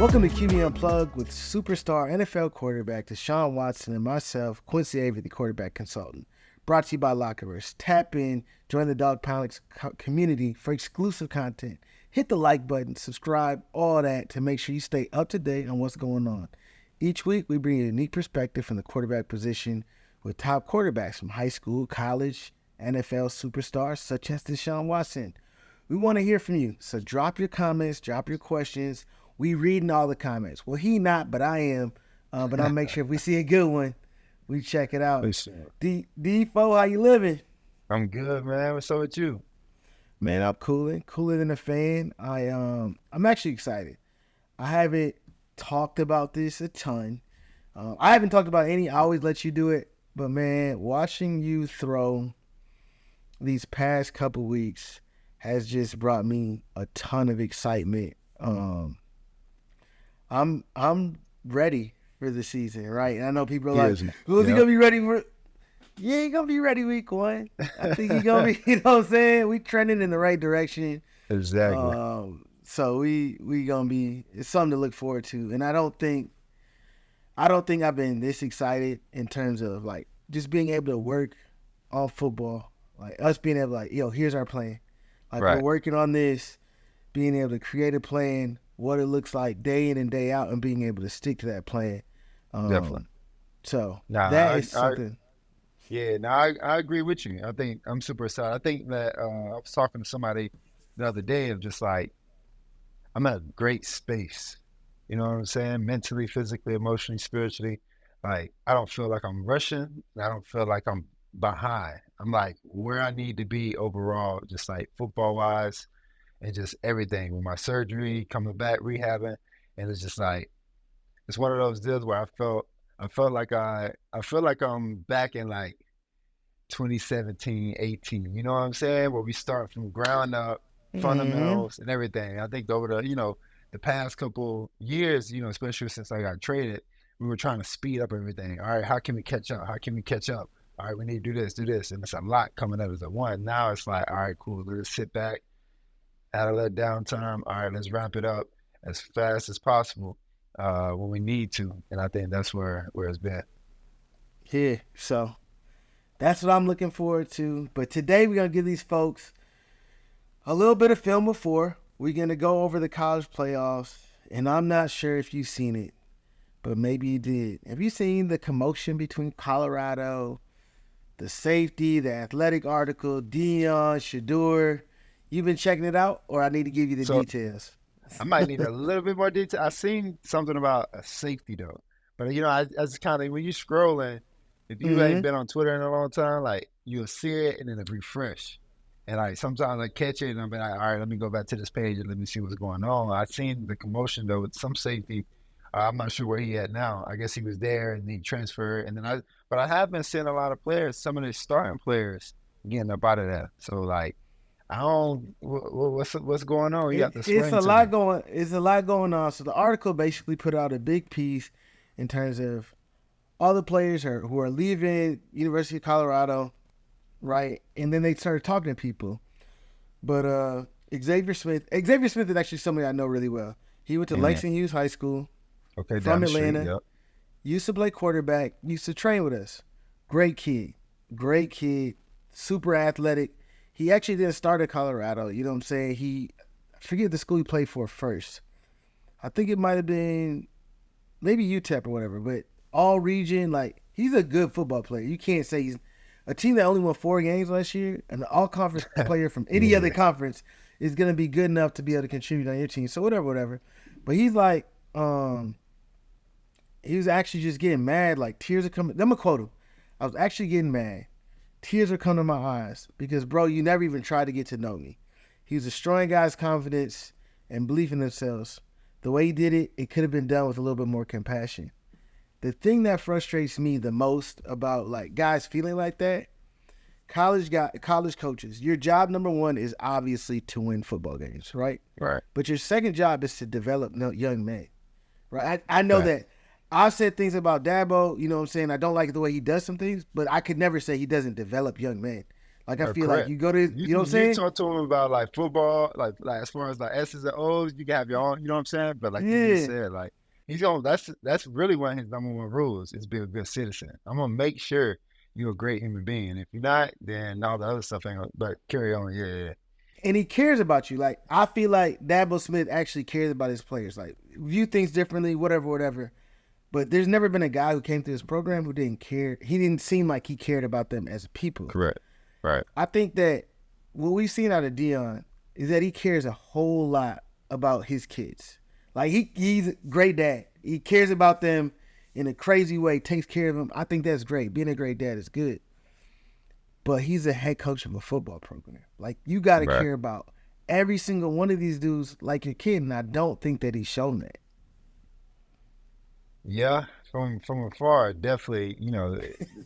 Welcome to QB Unplugged with superstar NFL quarterback Deshaun Watson and myself, Quincy Avery, the quarterback consultant. Brought to you by Lockerverse. Tap in, join the Dog Pound community for exclusive content. Hit the like button, subscribe, all that to make sure you stay up to date on what's going on. Each week, we bring a unique perspective from the quarterback position with top quarterbacks from high school, college, NFL superstars such as Deshaun Watson. We want to hear from you, so drop your comments, drop your questions. We reading all the comments. Well, he not, but I am. But I'll make sure if we see a good one, we check it out. D4, how you living? I'm good, man. What's up with you? Man, I'm cooler than a fan. I'm actually excited. I haven't talked about this a ton. I haven't talked about any. I always let you do it. But man, watching you throw these past couple weeks has just brought me a ton of excitement. I'm ready for the season, right? And I know people are like, who's he gonna be ready for? Yeah, he gonna be ready week 1. I think he gonna be, you know what I'm saying? We trending in the right direction. Exactly. So we gonna be, it's something to look forward to. And I don't think I've been this excited in terms of like just being able to work on football. Like us being able to like, here's our plan. Like We're working on this, being able to create a plan, what it looks like day in and day out, and being able to stick to that plan. Definitely. So that is something. I agree with you. I think I'm super excited. I think that I was talking to somebody the other day of just like, I'm at a great space. You know what I'm saying? Mentally, physically, emotionally, spiritually. Like, I don't feel like I'm rushing. I don't feel like I'm behind. I'm like where I need to be overall, just like football-wise. And just everything with my surgery, coming back, rehabbing, and it's just like it's one of those deals where I feel like I'm back in like 2017, 18. You know what I'm saying? Where we start from ground up, fundamentals and everything. I think over the past couple years, especially since I got traded, we were trying to speed up everything. All right, how can we catch up? All right, we need to do this, and it's a lot coming up as a one. Now it's like, all right, cool. Let's sit back. Add a little downtime. All right, let's wrap it up as fast as possible when we need to. And I think that's where it's been. Yeah, so that's what I'm looking forward to. But today we're going to give these folks a little bit of film before. We're going to go over the college playoffs. And I'm not sure if you've seen it, but maybe you did. Have you seen the commotion between Colorado, the safety, the athletic article, Deion, Shador? You've been checking it out, or I need to give you the details? I might need a little bit more detail. I seen something about a safety though, but I just kind of, when you scrolling, if you ain't been on Twitter in a long time, like you'll see it and then it refresh, and like sometimes I catch it and I'm like, all right, let me go back to this page and let me see what's going on. I seen the commotion though with some safety. I'm not sure where he at now. I guess he was there and he transferred, and then but I have been seeing a lot of players, some of the starting players, getting up out of that. So like, I don't. What's going on? You got the It's a lot going on. So the article basically put out a big piece in terms of all the players who are leaving University of Colorado, right? And then they started talking to people. But Xavier Smith is actually somebody I know really well. He went to Langston Hughes High School. Okay, from Atlanta. Street, yep. Used to play quarterback. Used to train with us. Great kid. Super athletic. He actually didn't start at Colorado. You know what I'm saying? I forget the school he played for first. I think it might have been maybe UTEP or whatever, but all region, like, he's a good football player. You can't say he's a team that only won 4 games last year, and an all-conference player from any other conference is going to be good enough to be able to contribute on your team. So whatever. But he's like, he was actually just getting mad, like tears are coming. I'm going to quote him. I was actually getting mad. Tears are coming to my eyes because, bro, you never even tried to get to know me. He was destroying guys' confidence and belief in themselves. The way he did it, it could have been done with a little bit more compassion. The thing that frustrates me the most about like guys feeling like that, college coaches, your job number 1 is obviously to win football games, right? Right. But your second job is to develop young men, right? I know that I've said things about Dabo, you know what I'm saying? I don't like the way he does some things, but I could never say he doesn't develop young men. Like I feel like Correct. you go to, you know what I'm You saying? talk to him about like football, like as far as like S's and O's, you can have your own. You know what I'm saying? But like you just Yeah. said, like he's gonna. That's really one of his number one rules is be a good citizen. I'm gonna make sure you're a great human being. If you're not, then all the other stuff ain't. Gonna, but carry on. Yeah, yeah. And he cares about you. Like I feel like Dabo Smith actually cares about his players. Like view things differently, whatever, whatever. But there's never been a guy who came through this program who didn't care. He didn't seem like he cared about them as people. Correct. Right. I think that what we've seen out of Deion is that he cares a whole lot about his kids. Like he's a great dad. He cares about them in a crazy way, takes care of them. I think that's great. Being a great dad is good. But he's a head coach of a football program. Like you got to care about every single one of these dudes like your kid, and I don't think that he's shown that. Yeah, from afar, definitely. You know,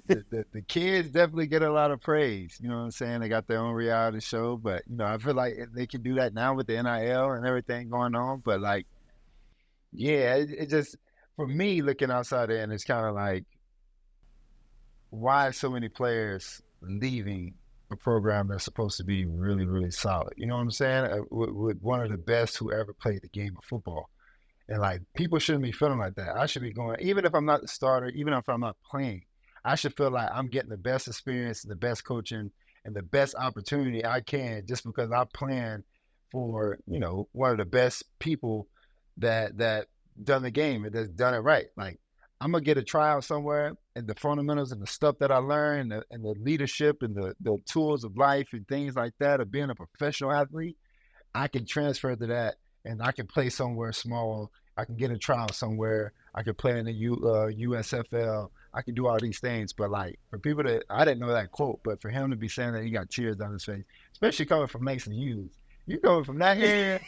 the kids definitely get a lot of praise. You know what I'm saying? They got their own reality show, but you know, I feel like they can do that now with the NIL and everything going on. But like, yeah, it just for me looking outside in, it's kind of like why so many players leaving a program that's supposed to be really, really solid. You know what I'm saying? With one of the best who ever played the game of football. And like people shouldn't be feeling like that. I should be going, even if I'm not the starter, even if I'm not playing, I should feel like I'm getting the best experience, the best coaching, and the best opportunity I can just because I plan for, you know, one of the best people that done the game and that's done it right. Like I'm gonna get a tryout somewhere and the fundamentals and the stuff that I learned and the leadership and the tools of life and things like that of being a professional athlete, I can transfer to that and I can play somewhere small. I can get a trial somewhere. I can play in the USFL. I can do all these things. But like for people that I didn't know that quote, but for him to be saying that he got tears down his face, especially coming from Mason Hughes, you coming from that area.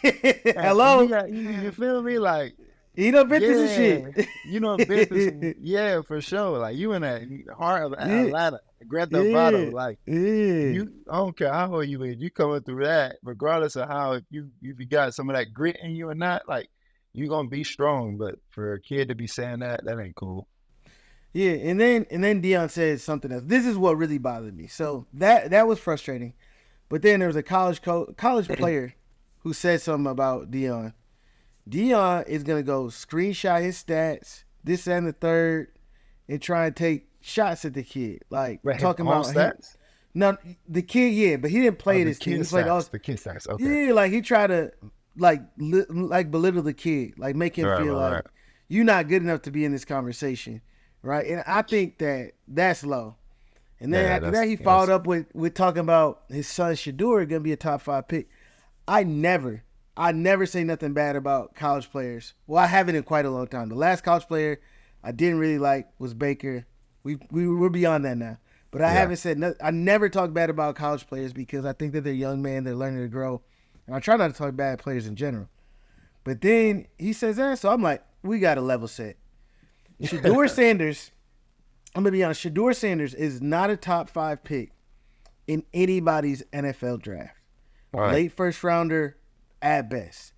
Hello, you feel me? Like he done been through some shit. you know, been through some, yeah, for sure. Like you in that heart of Atlanta, Grand Theft Yeah. Auto, like Yeah. you. I don't care how old you is, you coming through that, regardless of how if you got some of that grit in you or not, like you gonna be strong. But for a kid to be saying that ain't cool. Yeah, and then Deion said something else. This is what really bothered me. So that was frustrating. But then there was a college player who said something about Deion. Deion is gonna go screenshot his stats, this and the third, and try and take shots at the kid, like Wait, talking about stats. No, the kid, yeah, but he didn't play this team. He played all the kid stats. Okay. Yeah, like he tried to like belittle the kid, like make him feel like you're not good enough to be in this conversation, right? And I think that's low. And then after that, he followed up with talking about his son Shador gonna be a top 5 pick. I never say nothing bad about college players. Well, I haven't in quite a long time. The last college player I didn't really like was Baker. We're beyond that now. But I haven't said nothing. I never talk bad about college players because I think that they're young men, they're learning to grow. And I try not to talk bad players in general. But then he says that, so I'm like, we got a level set. Shador Sanders, I'm going to be honest, Shador Sanders is not a top 5 pick in anybody's NFL draft. Right. Late first rounder at best.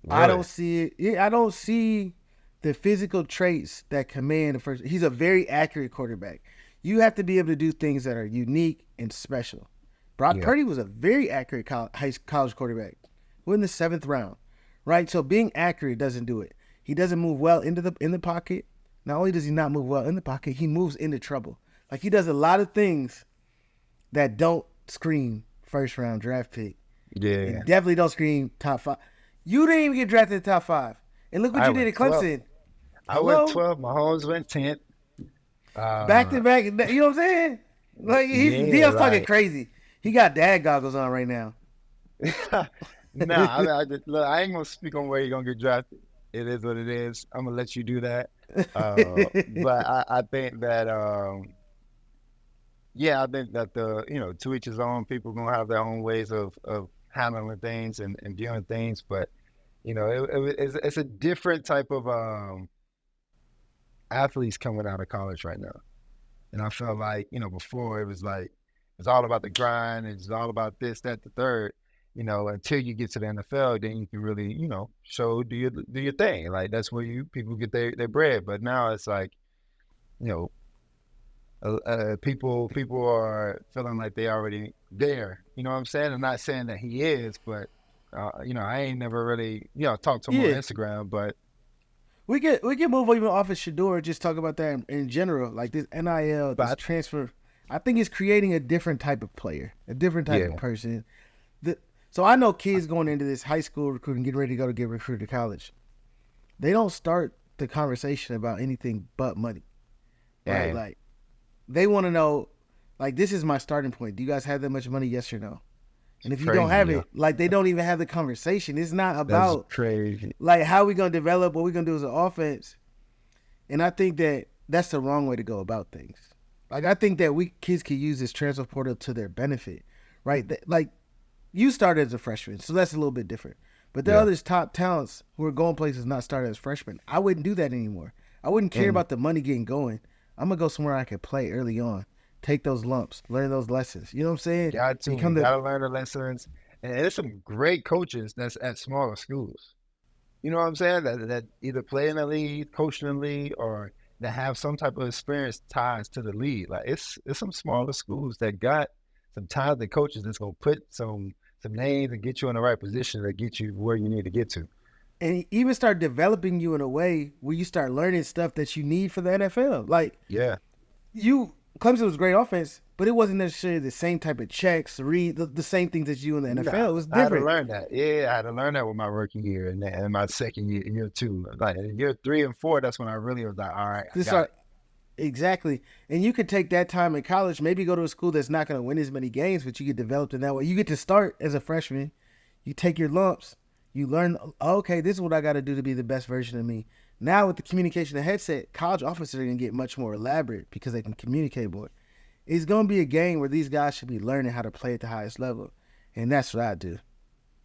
Really? I don't see it. Yeah, I don't see the physical traits that command the first. He's a very accurate quarterback. You have to be able to do things that are unique and special. Brock Purdy was a very accurate college quarterback. We're in the 7th round, right? So being accurate doesn't do it. He doesn't move well in the pocket. Not only does he not move well in the pocket, he moves into trouble. Like he does a lot of things that don't scream first round draft pick. Yeah, and definitely don't scream top 5. You didn't even get drafted in the top 5, and look what you did at Clemson. I went 12. Mahomes went 10th. Back to back. You know what I'm saying? Like Deion's talking crazy. He got dad goggles on right now. Look, I ain't gonna speak on where you're gonna get drafted. It is what it is. I'm gonna let you do that. But I think that I think that to each his own. People gonna have their own ways of handling things and viewing things. But it's a different type of athletes coming out of college right now. And I felt like, before it was like, it's all about the grind. It's all about this, that, the third, until you get to the NFL, then you can really, do your thing. Like that's where people get their bread. But now it's like, people are feeling like they already there. You know what I'm saying? I'm not saying that he is, but I ain't never really talked to him on Yeah, Instagram, but we can move even off of Shador. Just talk about that in general, like this NIL, this but transfer. I think it's creating a different type of player, a different type of yeah, person. So I know kids going into this high school recruiting, getting ready to go to get recruited to college. They don't start the conversation about anything but money, right? yeah, Like they want to know, like this is my starting point. Do you guys have that much money? Yes or no? it's And if you don't crazy, have yo. it, like they don't even have the conversation. It's not That's about crazy. like how we gonna develop, what we gonna do as an offense. And I think that that's the wrong way to go about things. Like I think that we kids could use this transfer portal to their benefit, right? Like you started as a freshman, so that's a little bit different. But there are Yeah, others top talents who are going places not started as freshmen. I wouldn't do that anymore. I wouldn't care and about the money getting going. I'm gonna go somewhere I can play early on, take those lumps, learn those lessons. You know what I'm saying? Become the gotta learn the lessons. And there's some great coaches that's at smaller schools. You know what I'm saying? That either play in the league, coach in the league, or that have some type of experience ties to the league. Like it's some smaller schools that got some talented coaches that's gonna put some names and get you in the right position to get you where you need to get to. and even start developing you in a way where you start learning stuff that you need for the NFL. Like Yeah. you, Clemson was great offense, but it wasn't necessarily the same type of checks, read the same things that you in the Nah, NFL. It was I had to different. learn that. Yeah, I had to learn that with my rookie year and my second year too. Like in year 3 and 4, that's when I really was like, all right, I This got are it. exactly, and you could take that time in college, maybe go to a school that's not going to win as many games, but you get developed in that way. You get to start as a freshman, you take your lumps, you learn. Okay, this is what I got to do to be the best version of me. Now with the communication and headset, college offenses are going to get much more elaborate because they can communicate more. It's going to be a game where these guys should be learning how to play at the highest level, and that's what I do.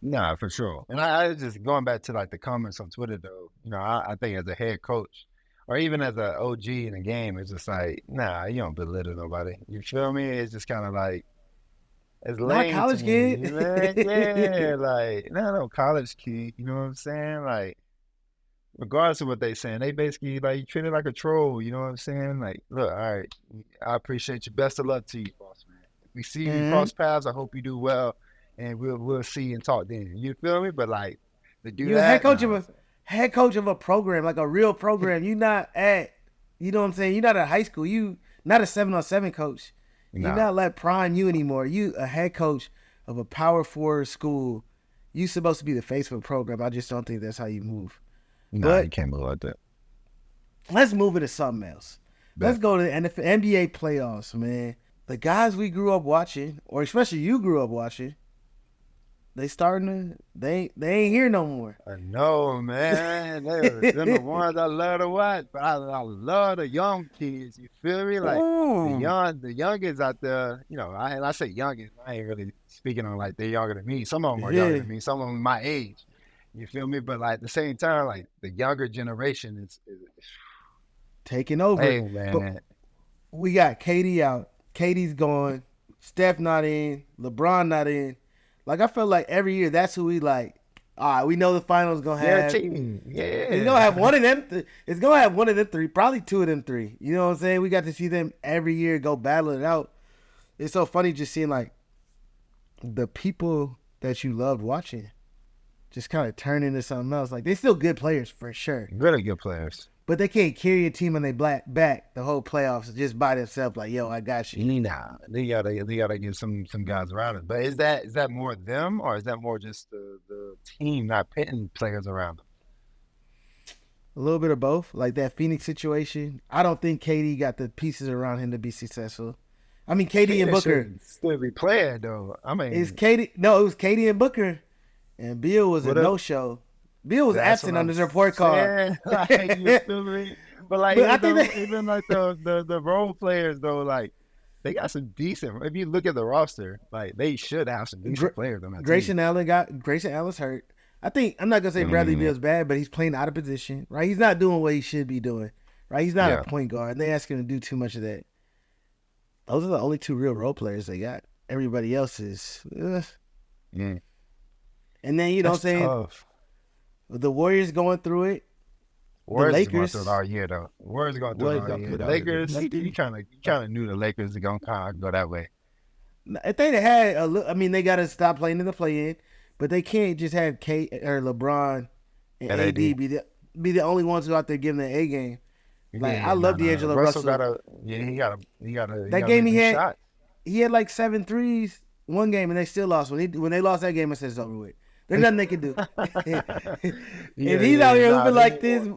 Nah, for sure. And I just going back to like the comments on Twitter though, I think as a head coach or even as an OG in a game, it's just like, nah, you don't belittle nobody. You feel me? It's just kind of like, it's Not lame to college me. kid. You know? Yeah, like, no college kid, you know what I'm saying? Like, regardless of what they saying, they basically like you treat it like a troll, you know what I'm saying? Like, look, all right, I appreciate you. Best of luck to you, boss man. If we see you Mhm. cross paths, I hope you do well, and we'll see and talk then. You feel me? But like to do You're a head that, coach of nah. a head coach of a program, like a real program. You not at, you know what I'm saying? You're not at high school. You not a 7-on-7 coach. You're Nah, not like prime you anymore. You a head coach of a power four school. You supposed to be the face of a program. I just don't think that's how you move. nah, you But can't move like that. let's move it to something else. Let's Bet. go to the NFL, NBA playoffs, man. The guys we grew up watching, or especially you grew up watching, they ain't here no more. I know, man. They're the ones I love to watch, but I love the young kids. You feel me? Like Ooh. the youngest out there. I say youngest. I ain't really speaking on like they're younger than me. Some of them are younger Yeah. than me. Some of them my age. You feel me? But like at the same time, like the younger generation is Taking over. hey But man, we got Katie out. Katie's gone. Steph not in. LeBron not in. Like I felt like every year that's who we like. All right, we know the finals gonna their have. team, It's gonna have yeah. one of them. It's gonna have one of them three, probably two of them three. You know what I'm saying? We got to see them every year go battle it out. It's so funny just seeing like the people that you loved watching just kind of turn into something else. Like they still good players for sure, Really good players. but they can't carry a team on their black back the whole playoffs just by themselves. Like yo, I got you. Nah, they gotta get some guys around it. But is that more them or is that more just the team not pitting players around them? A little bit of both. Like that Phoenix situation. I don't think KD got the pieces around him to be successful. I mean, KD and Phoenix Booker. should still be playing though. I Is mean, KD? No, it was KD and Booker, and Bill was a what up? no-show. Bill was That's what absent on I'm his report card. saying. Like you but feel me? But like I think that even like the role players though, like they got some decent. If you look at the roster, like they should have some decent players on that team. Grayson Allen's hurt. I think I'm not gonna say Bradley Mm, Beal's bad, but he's playing out of position. Right? He's not doing what he should be doing. Right? He's not a yeah. point guard. And they ask him to do too much of that. Those are the only two real role players they got. Everybody else is. Mm. And then you know what That's I'm saying? tough. The Warriors going through it. The Warriors is going through it Lakers. all year though. Warriors is going through it Warriors all got year. put The out of it. Lakers, you kind of knew the Lakers were gonna kind of go that way. I think they had a I mean, they got to stop playing in the play-in, but they can't just have K or LeBron and And AD AD. be the only ones who out there giving the A game. Like, I love D'Angelo Russell Russell. he gotta That game make he them had- shots. He had like 7 threes one game, and they still lost. When they lost that game, I said it's over with. There's nothing they can do. If he's out here hooping like this,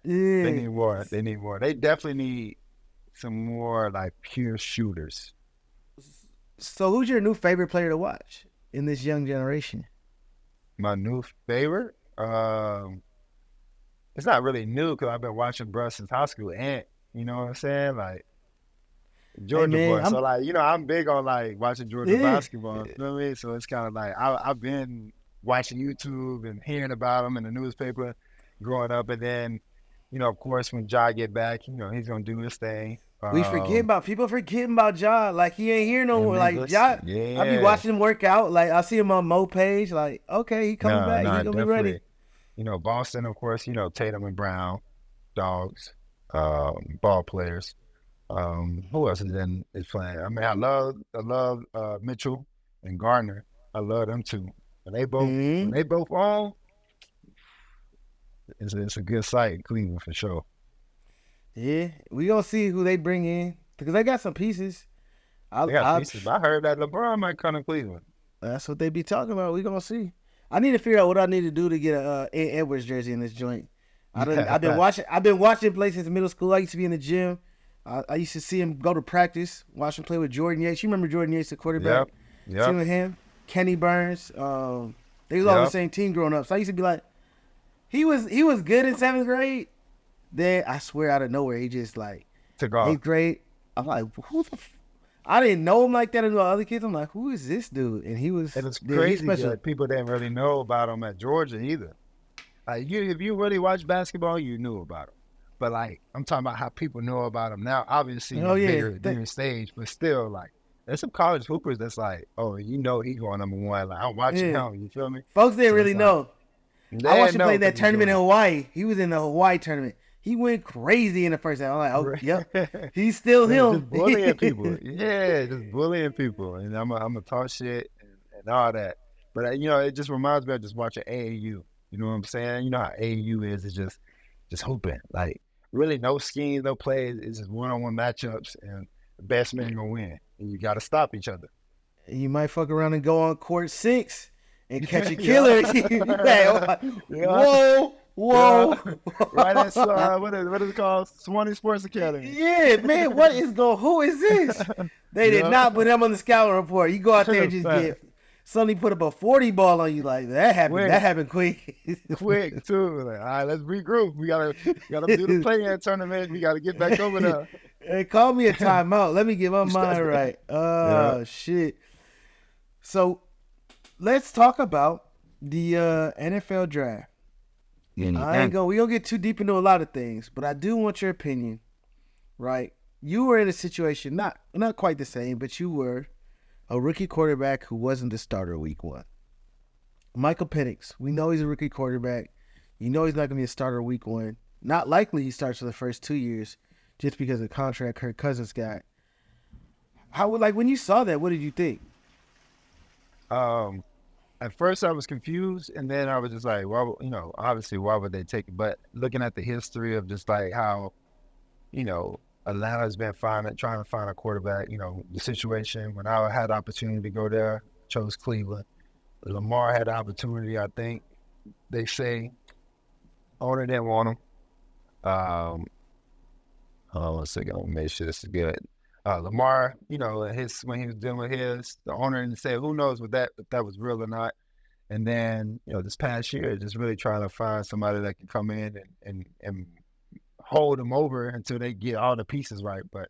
They yeah. need more. They need more. They definitely need some more like pure shooters. So who's your new favorite player to watch in this young generation? My new favorite, it's not really new because I've been watching bruh since high school. And you know what I'm saying, like Georgia man, boy. So like I'm big on like watching Georgia Yeah. basketball. You know what I mean? So it's kind of like I've been watching YouTube and hearing about them in the newspaper growing up, and then of course when Ja get back, he's gonna do his thing. People forgetting about Ja. Like, he ain't here no more. Like, Ja, yeah. I be watching him work out. Like, I see him on Mo page. Like, okay, he coming back. He gonna be ready. Boston, of course, Tatum and Brown, dogs, ball players. Who else is playing? I mean, I love Mitchell and Gardner. I love them too. When they both on, it's a good sight in Cleveland for sure. Yeah, we gonna see who they bring in because they got some pieces. They got pieces. But I heard that LeBron might come to Cleveland. That's what they be talking about. We gonna see. I need to figure out what I need to do to get a Ed Edwards jersey in this joint. I've been watching play since middle school. I used to be in the gym. I used to see him go to practice, watch him play with Jordan Yates. You remember Jordan Yates, the quarterback? Yep. Seen with him, Kenny Burns. They was all on the same team growing up. So I used to be like, he was good in 7th grade. Then I swear out of nowhere, he just like took off. 8th grade. I'm like, who the? I didn't know him like that. And other kids, I'm like, who is this dude? And he was. And it's yeah, crazy special. that people didn't really know about him at Georgia either. Like if you really watch basketball, you knew about him. But like I'm talking about how people know about him now. Obviously, bigger stage, but still, like there's some college hoopers that's like, oh, he going number one. Like I'm watching him. You feel me? Folks didn't really know. I watched him play that tournament in him. Hawaii. He was in the Hawaii tournament. He went crazy in the first half. I'm like, oh, yep, he's still him. Just bullying people. Yeah, just bullying people. And I'm a talk shit and all that. But, it just reminds me of just watching AAU. You know what I'm saying? You know how AAU is. It's just hooping. Like, really no schemes, no plays. It's just one-on-one matchups, and the best man going to win. And you got to stop each other. You might fuck around and go on court 6 and catch a killer. Whoa. Right, that's what is it called? Swanee Sports Academy. Yeah, man, who is this? They did not put him on the scouting report. You go out there and just suddenly put up a 40 ball on you. Like, that happened quick. Quick, too. Like, all right, let's regroup. We gotta do the play-in tournament. We gotta get back over there. Hey, call me a timeout. Let me get my mind right. Shit. So, let's talk about the NFL draft. We gonna get too deep into a lot of things, but I do want your opinion, right? You were in a situation, not quite the same, but you were a rookie quarterback who wasn't the starter week 1. Michael Penix, we know he's a rookie quarterback. You know he's not gonna be a starter week 1. Not likely he starts for the first 2 years just because of the contract Kirk Cousins got. When you saw that, what did you think? At first, I was confused, and then I was just like, well, obviously, why would they take it? But looking at the history of just like how, Atlanta's been trying to find a quarterback, the situation when I had the opportunity to go there, chose Cleveland. Lamar had the opportunity, I think. They say owner didn't want him. Hold on 1 second, I'll make sure this is good. Lamar, when he was dealing with the owner and said, who knows if that was real or not. And then, this past year, just really trying to find somebody that can come in and hold them over until they get all the pieces right. But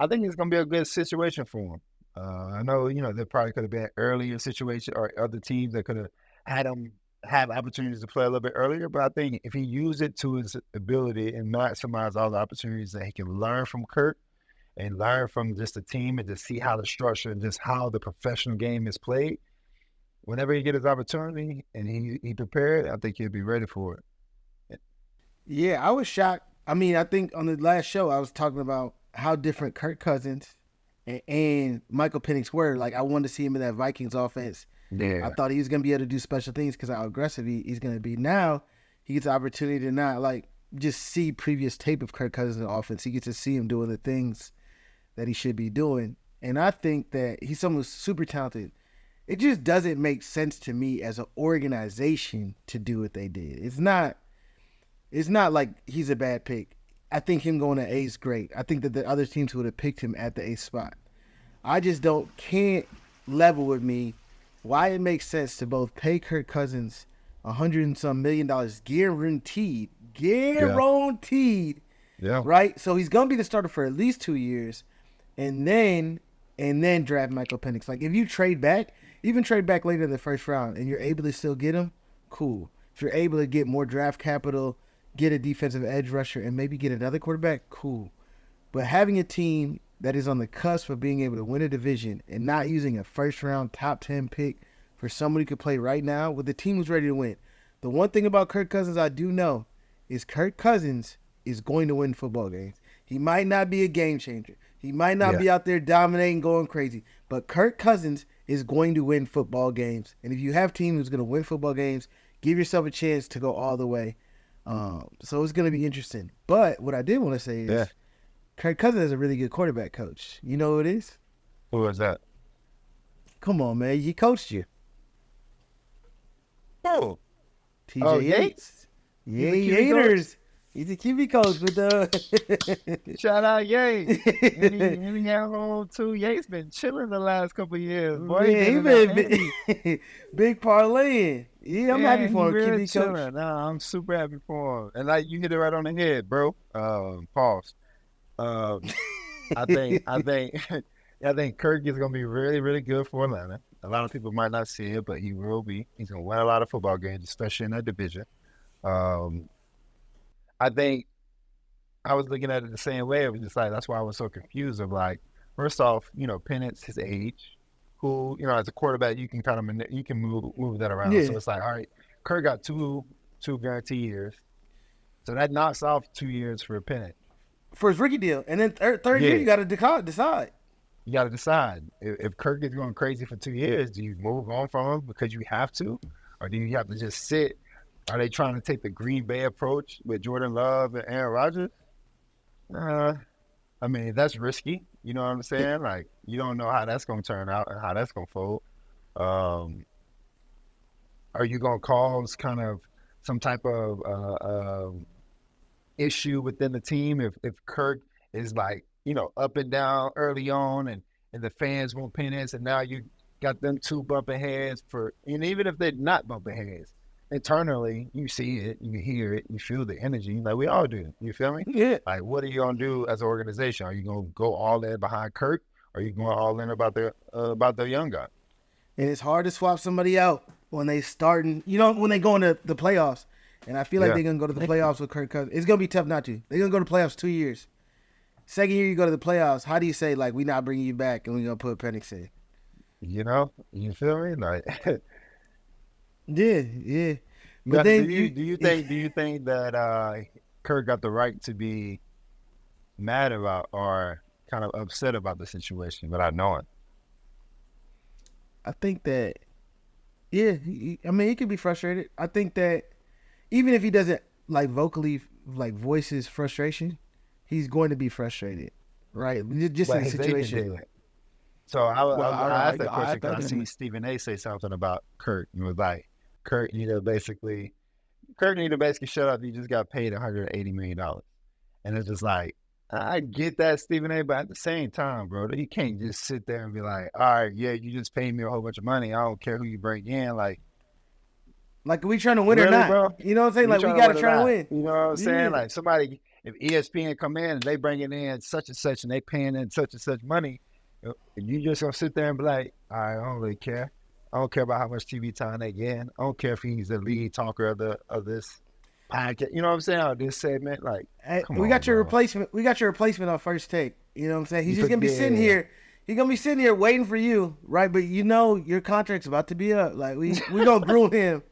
I think it's going to be a good situation for him. I know, there probably could have been earlier situation or other teams that could have had him have opportunities to play a little bit earlier. But I think if he used it to his ability and maximize all the opportunities that he can learn from Kirk, and learn from just the team and just see how the structure and just how the professional game is played, whenever he get his opportunity and he prepared, I think he'll be ready for it. Yeah, I was shocked. I mean, I think on the last show I was talking about how different Kirk Cousins and Michael Penix were. Like, I wanted to see him in that Vikings offense. I Yeah, thought he was going to be able to do special things because how aggressive he's going to be. Now, he gets the opportunity to not, like, just see previous tape of Kirk Cousins in the offense. He gets to see him doing the things that he should be doing. And I think that he's someone who's super talented. It just doesn't make sense to me as an organization to do what they did. It's not like he's a bad pick. I think him going to A's great. I think that the other teams would have picked him at the A spot. I just can't level with me why it makes sense to both pay Kirk Cousins $100 and some million guaranteed, yeah, right? So he's gonna be the starter for at least 2 years, and then draft Michael Penix. Like, if you trade back, even trade back later in the first round, and you're able to still get him, cool. If you're able to get more draft capital, get a defensive edge rusher, and maybe get another quarterback, cool. But having a team that is on the cusp of being able to win a division and not using a first round top 10 pick for someone who could play right now with the team who's ready to win. The one thing about Kirk Cousins I do know is Kirk Cousins is going to win football games. He might not be a game changer. He might not yeah. be out there dominating, going crazy. But Kirk Cousins is going to win football games. And if you have a team who's going to win football games, give yourself a chance to go all the way. So it's going to be interesting. But what I did want to say is Kirk Cousins is a really good quarterback coach. You know who it is? Who was that? Come on, man. He coached you. Oh, TJ Yates. Yeah, Yaters. He's a QB coach with the shout out Yates. and he at home too. Yates been chilling the last couple of years. Boy, yeah, he been big parlaying. Yeah, I'm happy for him. Really QB coach. chilling. Nah, I'm super happy for him. And like you hit it right on the head, bro. Pause. I think I think Kirk is gonna be really, really good for Atlanta. A lot of people might not see it, but he will be. He's gonna win a lot of football games, especially in that division. I think I was looking at it the same way. It was just like that's why I was so confused. Of like, first off, Penix, his age, who as a quarterback you can kind of you can move that around. Yeah. So it's like, all right, Kirk got two guaranteed years, so that knocks off 2 years for Penix. For his rookie deal. And then third year, you got to decide. You got to decide. If Kirk is going crazy for 2 years, do you move on from him because you have to? Or do you have to just sit? Are they trying to take the Green Bay approach with Jordan Love and Aaron Rodgers? I mean, that's risky. You know what I'm saying? Like, you don't know how that's going to turn out and how that's going to fold. Are you going to cause kind of some type of issue within the team if Kirk is like up and down early on and the fans won't Penix and now you got them two bumping heads and even if they're not bumping heads internally you see it, you hear it, you feel the energy like we all do. You feel me? Yeah. Like what are you gonna do as an organization? Are you gonna go all in behind Kirk or are you going all in about the young guy? And it's hard to swap somebody out when they starting, when they go into the playoffs. And I feel like they're going to go to the playoffs with Kirk Cousins. It's going to be tough not to. They're going to go to the playoffs 2 years. Second year you go to the playoffs, how do you say, like, we not bringing you back and we're going to put Penix in? You feel me? Like, yeah. But then do you think that Kirk got the right to be mad about or kind of upset about the situation without knowing? I think that, yeah, he could be frustrated. I think that even if he doesn't like vocally like voice his frustration, he's going to be frustrated, right? Just in the situation. So I asked that question because I seen Stephen A. say something about Kirk and was like, Kirk need to basically shut up. He just got paid $180 million, and it's just like I get that, Stephen A. But at the same time, bro, you can't just sit there and be like, all right, yeah, you just paid me a whole bunch of money. I don't care who you bring in, like are we trying to win really, or not? Bro? You know what I'm saying? Like, we got to try to win. You know what I'm saying? Like, somebody, if ESPN come in and they bringing in such and such and they paying in such and such money, you just going to sit there and be like, all right, I don't really care. I don't care about how much TV time they get. I don't care if he's the lead talker of this podcast. You know what I'm saying? Or this segment. Like, we got your replacement. We got your replacement on First Take. You know what I'm saying? He's just going to be sitting here. He's going to be sitting here waiting for you, right? But your contract's about to be up. Like, we going to groom him.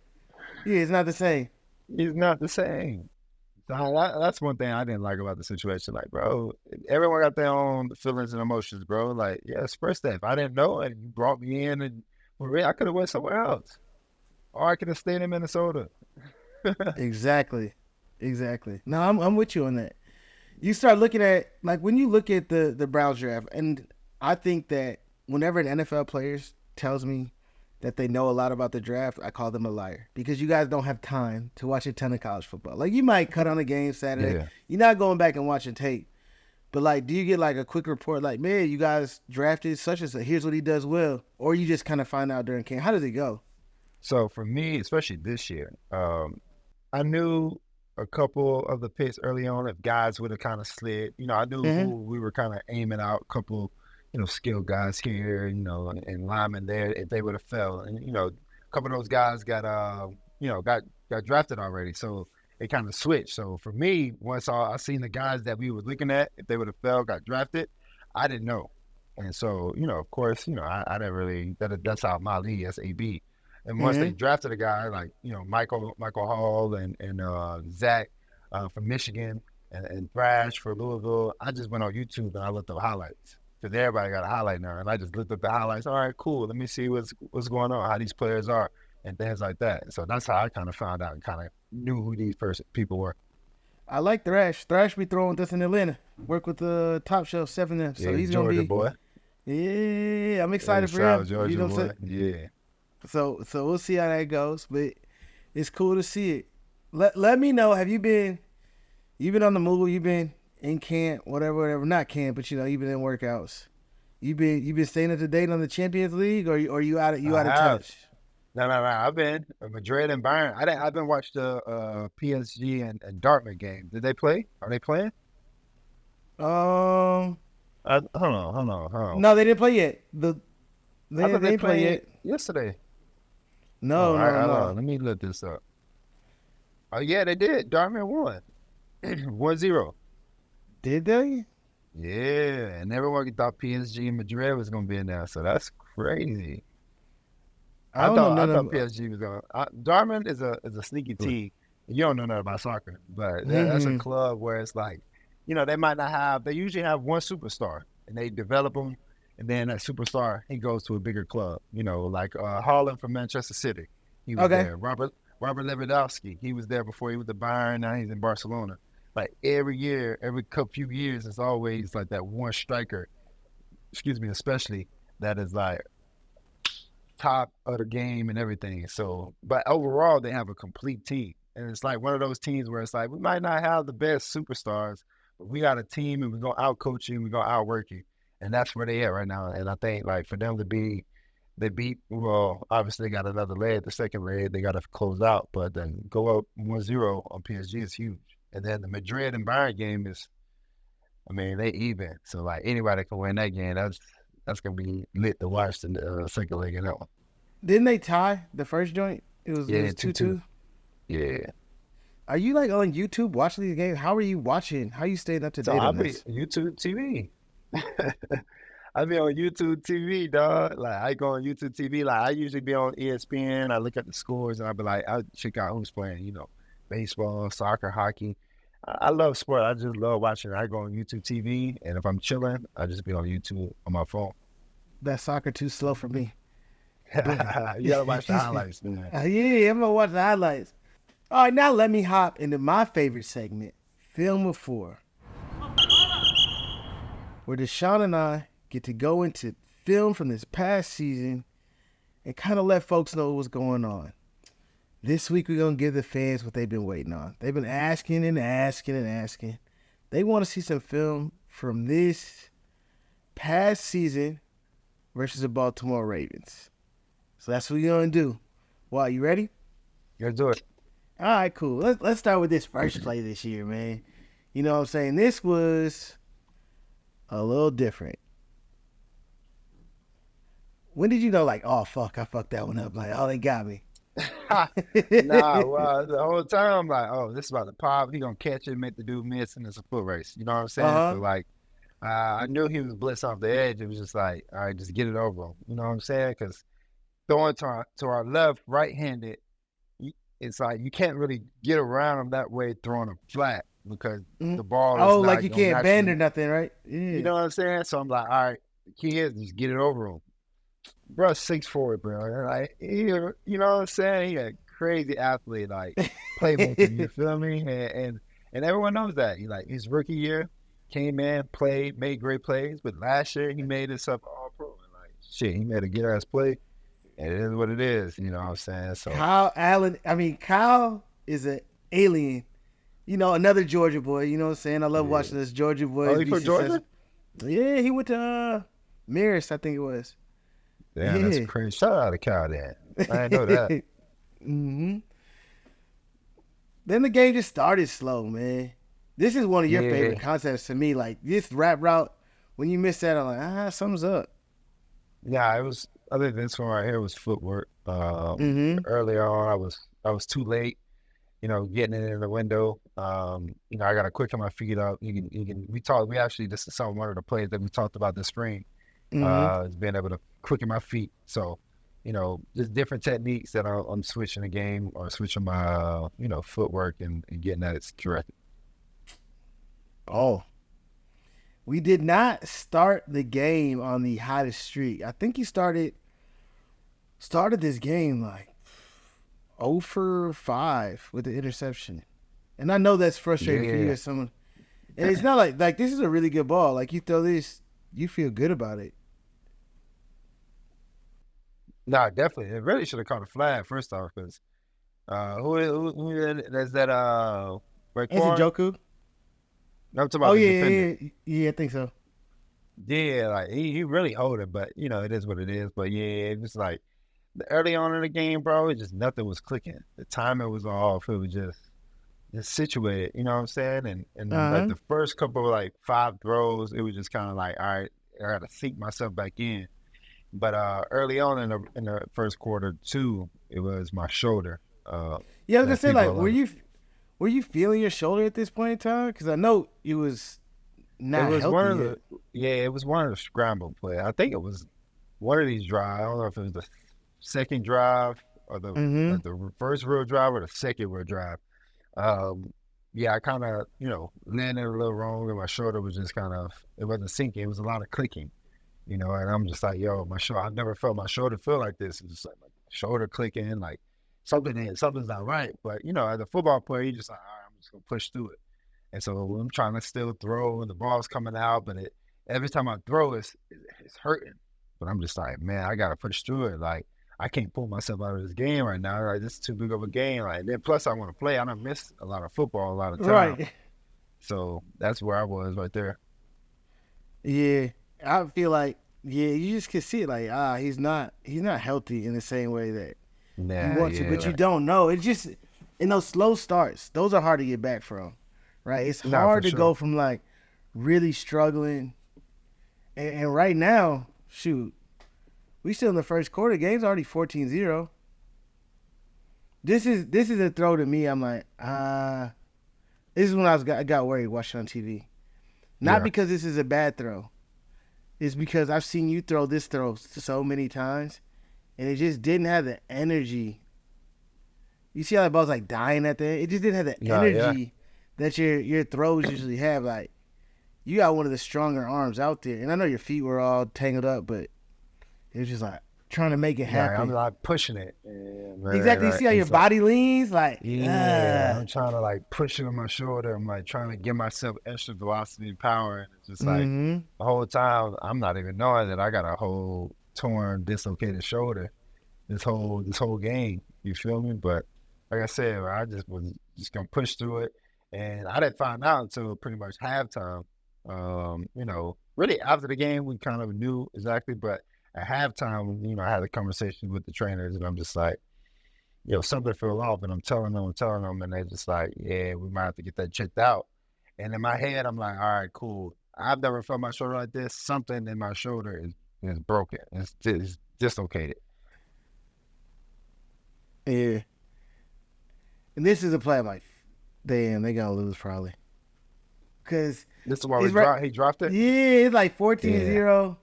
Yeah, it's not the same. It's not the same. That's one thing I didn't like about the situation. Like, bro, everyone got their own feelings and emotions, bro. Like, yeah, express that. If I didn't know and you brought me in and for real, I could have went somewhere else. Or I could have stayed in Minnesota. Exactly. Exactly. No, I'm with you on that. You start looking at like when you look at the Browns draft, and I think that whenever an NFL player tells me that they know a lot about the draft, I call them a liar because you guys don't have time to watch a ton of college football. Like you might cut on a game Saturday, Yeah. you're not going back and watching tape, but like, do you get like a quick report like, man, you guys drafted such and such, here's what he does well, or you just kind of find out during camp? How does it go? So for me, especially this year, I knew a couple of the picks early on. If guys would have kind of slid, I knew Mm-hmm. who we were kind of aiming out. A couple, skilled guys here, and linemen there. If they would have fell, and a couple of those guys got drafted already. So it kind of switched. So for me, once I seen the guys that we were looking at, if they would have fell, got drafted, I didn't know. And so, of course, I didn't really, that's how my league as AB. And once they Mm-hmm. drafted a guy like, Michael Hall and Zach from Michigan and Thrash for Louisville, I just went on YouTube and I looked up highlights. Because everybody got a highlight now. And I just looked up the highlights. All right, cool. Let me see what's going on, how these players are, and things like that. So that's how I kind of found out and kind of knew who these first people were. I like Thrash. Thrash be throwing with us in Atlanta. Work with the Top Shelf 7F. So Yeah, he's gonna Georgia be. boy. Yeah, I'm Yeah, excited for South him. You Georgia know what I'm boy. saying? Yeah. So we'll see how that goes. But it's cool to see it. Let me know. Have you been? You've been on the move. You've been in camp, whatever. Not camp, but you've been in workouts. You've been staying up to date on the Champions League, or you out I of have. touch? No. I've been Madrid and Bayern. I've been watched the PSG and Dortmund game. Did they play? Are they playing? Um, Hold on. no, they didn't play yet. I They thought they didn't play played yet. yesterday. Oh, No, no, I don't know. no. Let me look this up. Oh yeah, they did. Dortmund won 1-0. Did they? Yeah, and everyone thought PSG and Madrid was gonna be in there, so that's crazy. I don't know I none thought of. PSG was gonna. Dortmund is a sneaky team. You don't know nothing about soccer, but that's a Mm-hmm. club where it's like, they might not have. They usually have one superstar, and they develop them, and then that superstar he goes to a bigger club. Like Haaland from Manchester City, he was Okay. there. Robert Lewandowski, he was there before he was at Bayern. Now he's in Barcelona. Like every year, every few years, it's always like that one striker. Excuse me, especially that is like top of the game and everything. So, but overall, they have a complete team. And it's like one of those teams where it's like, we might not have the best superstars, but we got a team and we're going to outcoach you and we're going to outwork you. And that's where they at right now. And I think like for them to be, they beat, well, obviously they got another leg, the second leg, they got to close out, but then go up 1-0 on PSG is huge. And then the Madrid and Bayern game is, I mean, they even. So like anybody can win that game. That's gonna be lit to watch the second leg of that one. Didn't they tie the first joint? It Yeah, was 2-2. 2-2. Yeah. Are you like on YouTube watching these games? How are you watching? How are you staying up to So date I on be this? YouTube TV. I be on YouTube TV, dog. Like I go on YouTube TV. Like I usually be on ESPN. I look at the scores and I be like, I check out who's playing. Baseball, soccer, hockey. I love sport. I just love watching. I go on YouTube TV, and if I'm chilling, I just be on YouTube on my phone. That soccer too slow for me. But You gotta watch the highlights, man. yeah, I'm gonna watch the highlights. All right, now let me hop into my favorite segment, Film of Four, where Deshaun and I get to go into film from this past season and kind of let folks know what's going on. This week we're gonna give the fans what they've been waiting on. They've been asking and asking and asking. They want to see some film from this past season versus the Baltimore Ravens. So that's what we're gonna do. Wow, you ready? Let's do it. All right, cool. Let's start with this first play this year, man. You know what I'm saying? This was a little different. When did you know, like, oh fuck, I fucked that one up? Like, oh, they got me. Nah, well, the whole time I'm like, oh, this is about to pop. He gonna catch it, make the dude miss, and it's a foot race. You know what I'm Uh saying? So huh. like, I knew he was blitzed off the edge. It was just like, all right, just get it over. You know what I'm saying? Because throwing to our left, right-handed, it's like you can't really get around him that way throwing him flat because Mhm. the ball is Oh, not like you going to can't bend or naturally. nothing, right? You Yeah. know what I'm saying? So I'm like, all right, the key is just get it over him. Bro, 6'4", bro. Like, you know what I'm saying? He a crazy athlete, like playmaker. You feel me? And everyone knows that. He like his rookie year came in, played, made great plays, but last year he made himself all pro. And like shit, he made a good ass play. And it is what it is. You know what I'm saying? So Kyle is an alien. You know, another Georgia boy. You know what I'm saying? I love yeah. watching this Georgia Oh, boys he be from Georgia? successful. Yeah, he went to Marist, I think it was. Damn, that's Yeah. crazy. Shout out to Kyle then. I didn't know that. hmm Then the game just started slow, man. This is one of your Yeah. favorite concepts to me. Like this rap route, when you miss that, I'm like, something's up. Yeah, it was. I think this one right here was footwork. Mm-hmm. Earlier on, I was too late. You know, getting it in the window. You know, I got to quicken my feet up. We actually, this is one of the plays that we talked about this spring, Mm-hmm. is being able to quicken my feet. So, you know, just different techniques that I'm switching the game or switching my, you know, footwork and getting that it's correct. Oh, we did not start the game on the hottest streak. I think he started this game like 0 for 5 with the interception. And I know that's frustrating for you Yeah. as someone. And it's not like this is a really good ball. Like you throw this, you feel good about it. No, definitely. It really should have caught a flag first off because there's that, Answer Raekwon? Joku. I'm talking Oh about the yeah, defender. yeah, yeah, yeah. I think so. Yeah, like he really hold it, but you know, it is what it is. But yeah, it was like early on in the game, bro, it just nothing was clicking. The timing was off. It was just situated, you know what I'm saying? And like Uh the first couple of like 5 throws, it was just kind of like, all right, I gotta sink myself back in. But early on in the first quarter too, it was my shoulder. Yeah, I was gonna That say like, people were you feeling your shoulder at this point in time? Because I know it was it not was healthy one of yet. the yeah, it was one of the scramble plays. I think it was one of these drives. I don't know if it was the second drive or Mm-hmm. the first real drive or the second real drive. Um, yeah, I kind of, you know, landed a little wrong and my shoulder was just kind of, it wasn't sinking. It was a lot of clicking, you know, and I'm just like, yo, my shoulder, I've never felt my shoulder feel like this. It's just like my shoulder clicking, like something's not right. But, you know, as a football player, you just like, all right, I'm just going to push through it. And so I'm trying to still throw and the ball's coming out, but every time I throw, it's hurting. But I'm just like, man, I got to push through it. Like, I can't pull myself out of this game right now. Like, this is too big of a game. Like, then plus I want to play. I done missed a lot of football a lot of time. Right. So that's where I was right there. Yeah. I feel like you just can see it like he's not healthy in the same way that you Nah, want to, yeah, but you like, don't know. It's just in those slow starts, those are hard to get back from. Right? It's nah, for hard to sure. go from like really struggling and right now, shoot, we still in the first quarter. Game's already 14-0. This is a throw to me. I'm like, this is when I got worried watching on TV. Not Yeah. because this is a bad throw. It's because I've seen you throw this throw so many times, and it just didn't have the energy. You see how the ball's like dying at the end? It just didn't have the Nah, yeah. energy that your throws usually have. Like you got one of the stronger arms out there, and I know your feet were all tangled up, but it was just like trying to make it Nah, I'm happen. like pushing it. Yeah, Exactly. You right. see how your It's like, body leans? Like, yeah, I'm trying to like push it on my shoulder. I'm like trying to give myself extra velocity and power. And it's just like mm-hmm. the whole time I'm not even knowing that I got a whole torn, dislocated shoulder this whole game. You feel me? But like I said, I just was just gonna push through it. And I didn't find out until pretty much halftime. You know, really after the game we kind of knew exactly, but at halftime, you know, I had a conversation with the trainers and I'm just like, you know, something fell off, and I'm telling them, and they're just like, yeah, we might have to get that checked out. And in my head, I'm like, all right, cool. I've never felt my shoulder like this. Something in my shoulder is broken. It's dislocated. Yeah. And this is a play I'm like, damn, they gonna lose probably. Cause This is why it's right. he dropped it. Yeah, it's like Yeah, 14-0.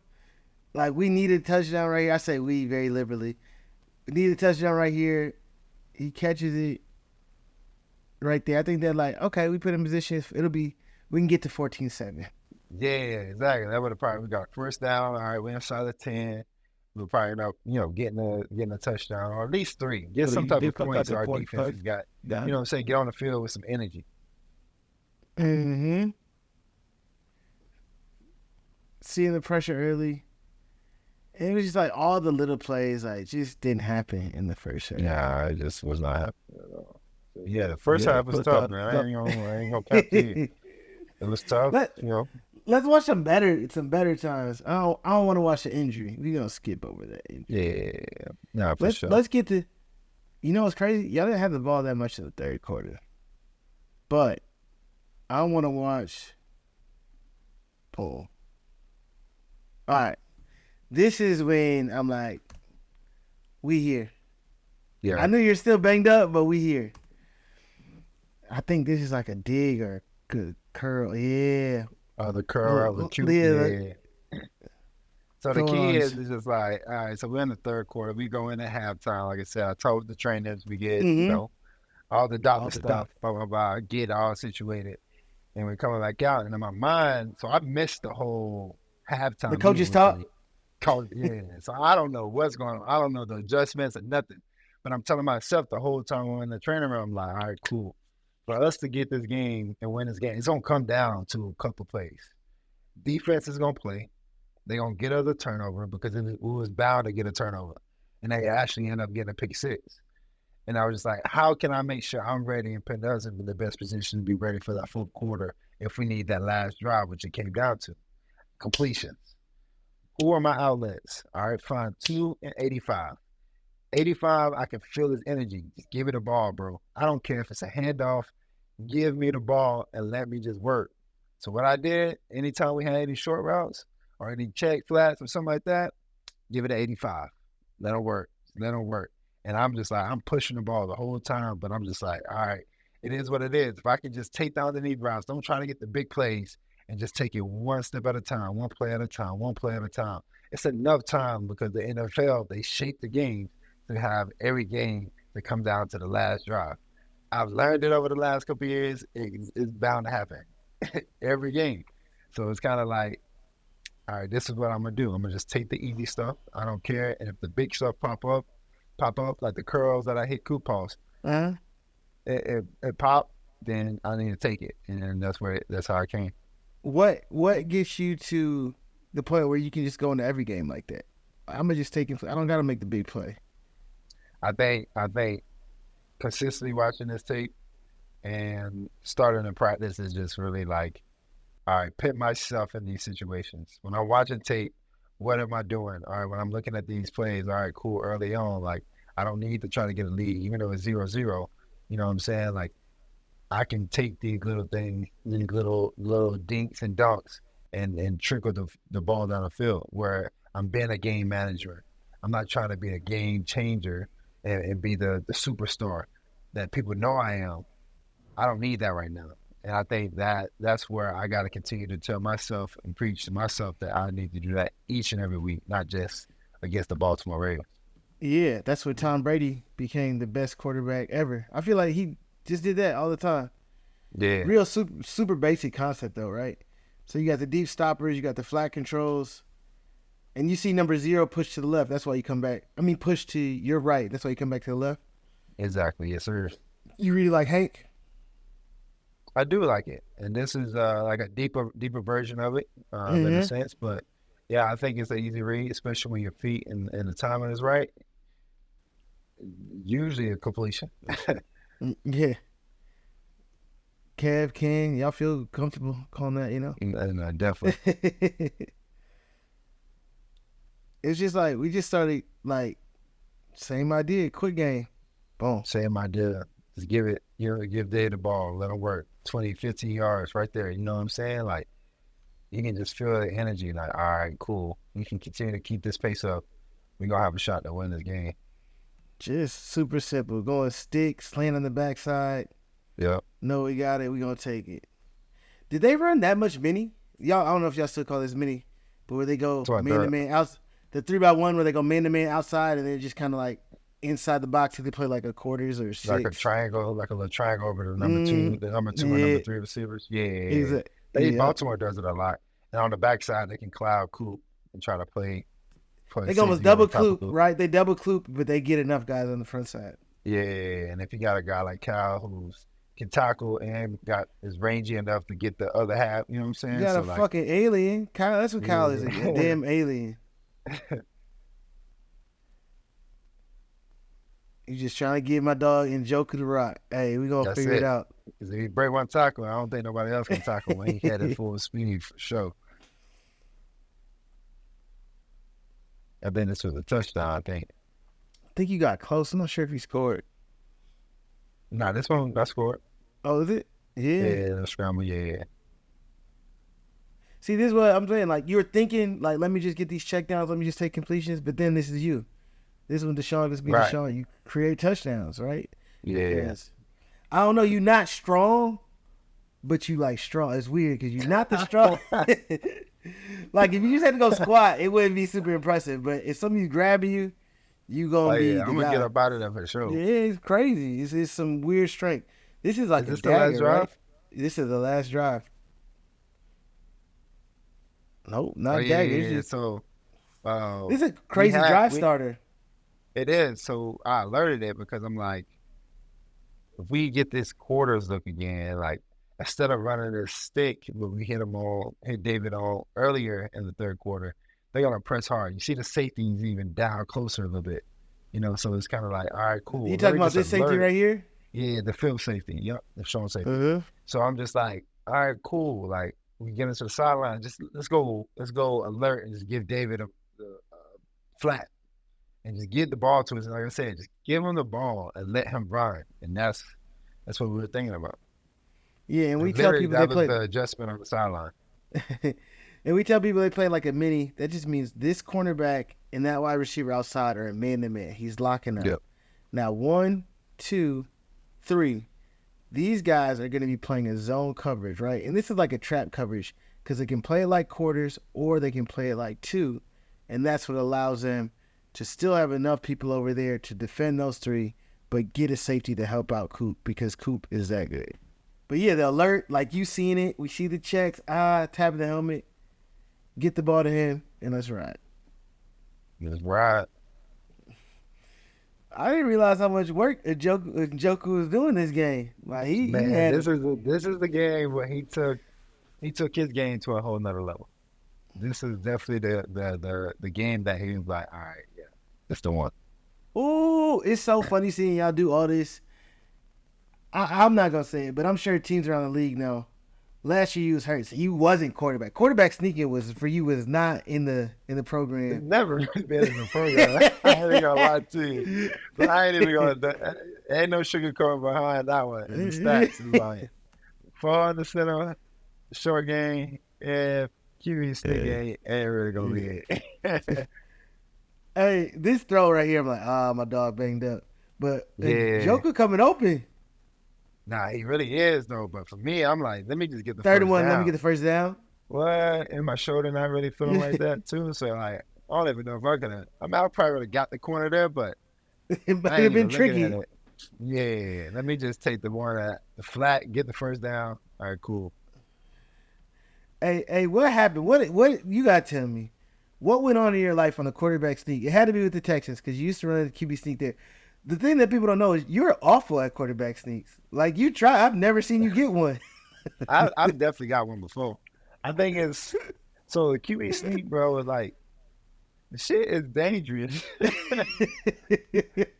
Like we need a touchdown right here. I say we very liberally. We need a touchdown right here. He catches it, right there. I think they're like, okay, we put in position. We can get to 14-7. Yeah, exactly. That would have probably we got first down. All right, we're inside the 10. We're probably end up, getting a touchdown or at least 3. Get some type of points. So our defense has got, you know what I'm saying, get on the field with some energy. Mm-hmm. Seeing the pressure early. It was just like all the little plays, like, just didn't happen in the first half. Yeah, it just was not happening at all. So, yeah, the first half was tough, man. I ain't gonna cap to you. It was tough, Let's watch some better times. I don't want to watch the injury. We're gonna skip over that injury. Yeah, for sure. Let's get to. You know what's crazy? Y'all didn't have the ball that much in the third quarter, but I want to watch. Pull. All right, this is when I'm like, we here. Yeah, I know you're still banged up, but we here. I think this is like a dig or a curl. Yeah. The curl, the QB. Yeah. So the key is just like, all right, so we're in the third quarter. We go in at halftime. Like I said, I told the trainers we get, all the doctor stuff, blah, blah, blah, get all situated. And we're coming back out. And in my mind, so I missed the whole halftime. The coaches talk? Yeah. So I don't know what's going on. I don't know the adjustments or nothing. But I'm telling myself the whole time we're in the training room, I'm like, all right, cool. For us to get this game and win this game, it's going to come down to a couple plays. Defense is going to play. They're going to get us a turnover because it was bound to get a turnover. And they actually end up getting a pick 6. And I was just like, how can I make sure I'm ready and put us in the best position to be ready for that fourth quarter if we need that last drive, which it came down to? Completions. Who are my outlets? All right, fine. 2 and 85. 85, I can feel his energy. Just give it a ball, bro. I don't care if it's a handoff. Give me the ball and let me just work. So what I did, anytime we had any short routes or any check flats or something like that, give it an 85. Let them work. And I'm just like, I'm pushing the ball the whole time, but I'm just like, all right, it is what it is. If I can just take down the need routes, don't try to get the big plays and just take it one step at a time, one play at a time. It's enough time because the NFL, they shape the game to have every game to come down to the last drive. I've learned it over the last couple of years. It's bound to happen every game. So it's kind of like, all right, this is what I'm going to do. I'm going to just take the easy stuff. I don't care. And if the big stuff pop up, like the curls that I hit coupons, it pop, then I need to take it. And that's how I came. What gets you to the point where you can just go into every game like that? I'm going to just take it. I don't got to make the big play. I think consistently watching this tape and starting to practice is just really like, all right, put myself in these situations. When I'm watching tape, what am I doing? All right, when I'm looking at these plays, all right, cool, early on, like, I don't need to try to get a lead, even though it's 0-0. You know what I'm saying? Like, I can take these little things, these little dinks and dunks and trickle the ball down the field where I'm being a game manager. I'm not trying to be a game changer and be the superstar that people know I am. I don't need that right now. And I think that's where I got to continue to tell myself and preach to myself that I need to do that each and every week, not just against the Baltimore Ravens. Yeah, that's when Tom Brady became the best quarterback ever. I feel like he just did that all the time. Yeah. Real super basic concept though, right? So you got the deep stoppers, you got the flat controls, and you see number 0 push to the left. That's why you come back. I mean, push to your right. That's why you come back to the left. Exactly. Yes, sir. You really like Hank? I do like it, and this is like a deeper version of it in a sense. But yeah, I think it's an easy read, especially when your feet and the timing is right. Usually a completion. Yeah. Kev, King, y'all feel comfortable calling that, you know? No, definitely. It's just like we just started like same idea, quick game, boom. Same idea. Just give it, give Dave the ball, let him work 20, 15 yards right there. You know what I'm saying? Like, you can just feel the energy. Like, all right, cool. You can continue to keep this pace up. We're going to have a shot to win this game. Just super simple. Going sticks, laying on the backside. Yep. No, we got it. We're going to take it. Did they run that much mini? Y'all, I don't know if y'all still call this mini, but where they go man-to-man, the 3x1 where they go man-to-man outside and they're just kind of like inside the box. They play like a quarters or like a six. triangle, like a little triangle over the number two, the number two and Yeah, number three receivers. Yeah, exactly. Yeah, Baltimore does it a lot. And on the backside, they can cloud Coop and try to play they can almost safety over double top of cloop, Coop. right? They double cloop, but they get enough guys on the front side. Yeah, and if you got a guy like Cal who's can tackle and is rangy enough to get the other half, you know what I'm saying? You got So a like, fucking alien, Kyle. That's what Kyle is, a yeah, damn alien. You just trying to give my dog Njoku the rock. Hey, we gonna that's figure it it. out. Because if he break one tackle, I don't think nobody else can tackle when he had it full speed for sure. I think this was a touchdown. I think. I think you got close. I'm not sure if he scored. Nah, this one I scored. Oh, is it? Yeah. Yeah, the scramble. Yeah. See, this is what I'm saying. Like, you're thinking, like, let me just get these checkdowns. Let me just take completions. But then this is you. This is when Deshaun gets be Right. Deshaun. You create touchdowns, right? Yeah. Yes. I don't know. You're not strong, but you like strong. It's weird because you're not the strong. Like, if you just had to go squat, it wouldn't be super impressive. But if somebody's grabbing you, you gonna be the I'm gonna guy. get up out of there for sure. Yeah, it's crazy. It's some weird strength. This is like Is a this the last dagger, drive? right? This is the last drive. Nope, not Yeah. dagger. It's just, So, this is a crazy drive starter. It is. So I alerted it because I'm like, if we get this quarters look again, like instead of running this stick, but we hit David all earlier in the third quarter, they're gonna press hard. You see the safeties even down closer a little bit, so it's kind of like, all right, cool. You talking about this safety right here? Yeah, the field safety. Yep, the shown safety. Uh-huh. So I'm just like, all right, cool. Like we get into the sideline, just let's go alert and just give David the flat. And just get the ball to us. And like I said, just give him the ball and let him run. And that's what we were thinking about. Yeah, and we tell people they play the adjustment on the sideline. and we tell people they play like a mini. That just means this cornerback and that wide receiver outside are a man-to-man. He's locking up. Yep. Now, 1, 2, 3. These guys are going to be playing a zone coverage, right? And this is like a trap coverage because they can play it like quarters or they can play it like 2. And that's what allows them to still have enough people over there to defend those 3, but get a safety to help out Coop because Coop is that good. But yeah, the alert, like you seen it, we see the checks, tap the helmet, get the ball to him, and let's ride. Let's ride. I didn't realize how much work Njoku was doing this game. Like this is the game where he took his game to a whole nother level. This is definitely the game that he was like, all right, yeah, that's the one. Ooh, it's so funny seeing y'all do all this. I'm not gonna say it, but I'm sure teams around the league know. Last year he was hurt, so he wasn't quarterback. Quarterback sneaking was not in the program. It's never been in the program. I ain't gonna lie to you. So I ain't even gonna. Ain't no sugarcoat behind that one. And the stats is like 400 short game and QB sneak game ain't really gonna be it. Hey, this throw right here, I'm like, my dog banged up. But Yeah. Joker coming open. Nah, he really is though. But for me, I'm like, let me just get the Third first and one, down. let me get the first down. What? And my shoulder not really feeling like that too. So like, I don't even know if I'm gonna. I mean, I probably would have got the corner there, but It might I ain't have been even looking tricky. at it. Yeah, let me just take the one at the flat, get the first down. All right, cool. Hey, what happened? What you gotta tell me? What went on in your life on the quarterback sneak? It had to be with the Texans because you used to run the QB sneak there. The thing that people don't know is you're awful at quarterback sneaks. Like you try, I've never seen you get one. I've definitely got one before. I think it's so the QB sneak, bro, is like the shit is dangerous.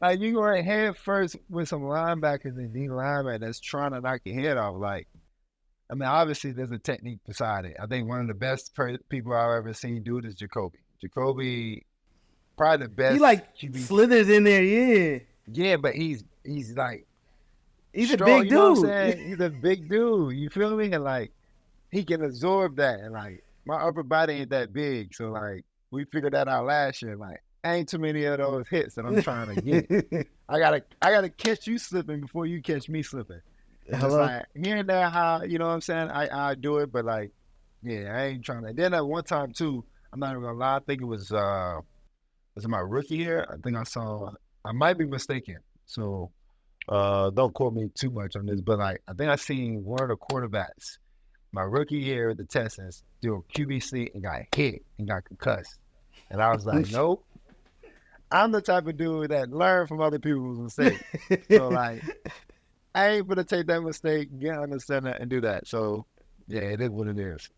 Like you going head first with some linebackers and D lineman that's trying to knock your head off. Like, I mean, obviously there's a technique beside it. I think one of the best people I've ever seen do it is Jacoby. Jacoby, probably the best. He like QB. slithers in there, yeah. Yeah, but he's like He's strong, a big you know what I'm dude. saying? He's a big dude. You feel me? And like he can absorb that. And like my upper body ain't that big, so like we figured that out last year. Like ain't too many of those hits that I'm trying to get. I gotta catch you slipping before you catch me slipping. It's just like here and there, how you know what I'm saying? I do it, but like yeah, I ain't trying to. Then at one time too, I'm not even gonna lie. I think it was in my rookie year. I think I saw I might be mistaken. So don't quote me too much on this, but like I think I seen one of the quarterbacks my rookie year at the Texans do a QB sneak and got hit and got concussed. And I was like, nope. I'm the type of dude that learn from other people's mistakes. So like I ain't gonna take that mistake, get on the center and do that. So yeah, it is what it is.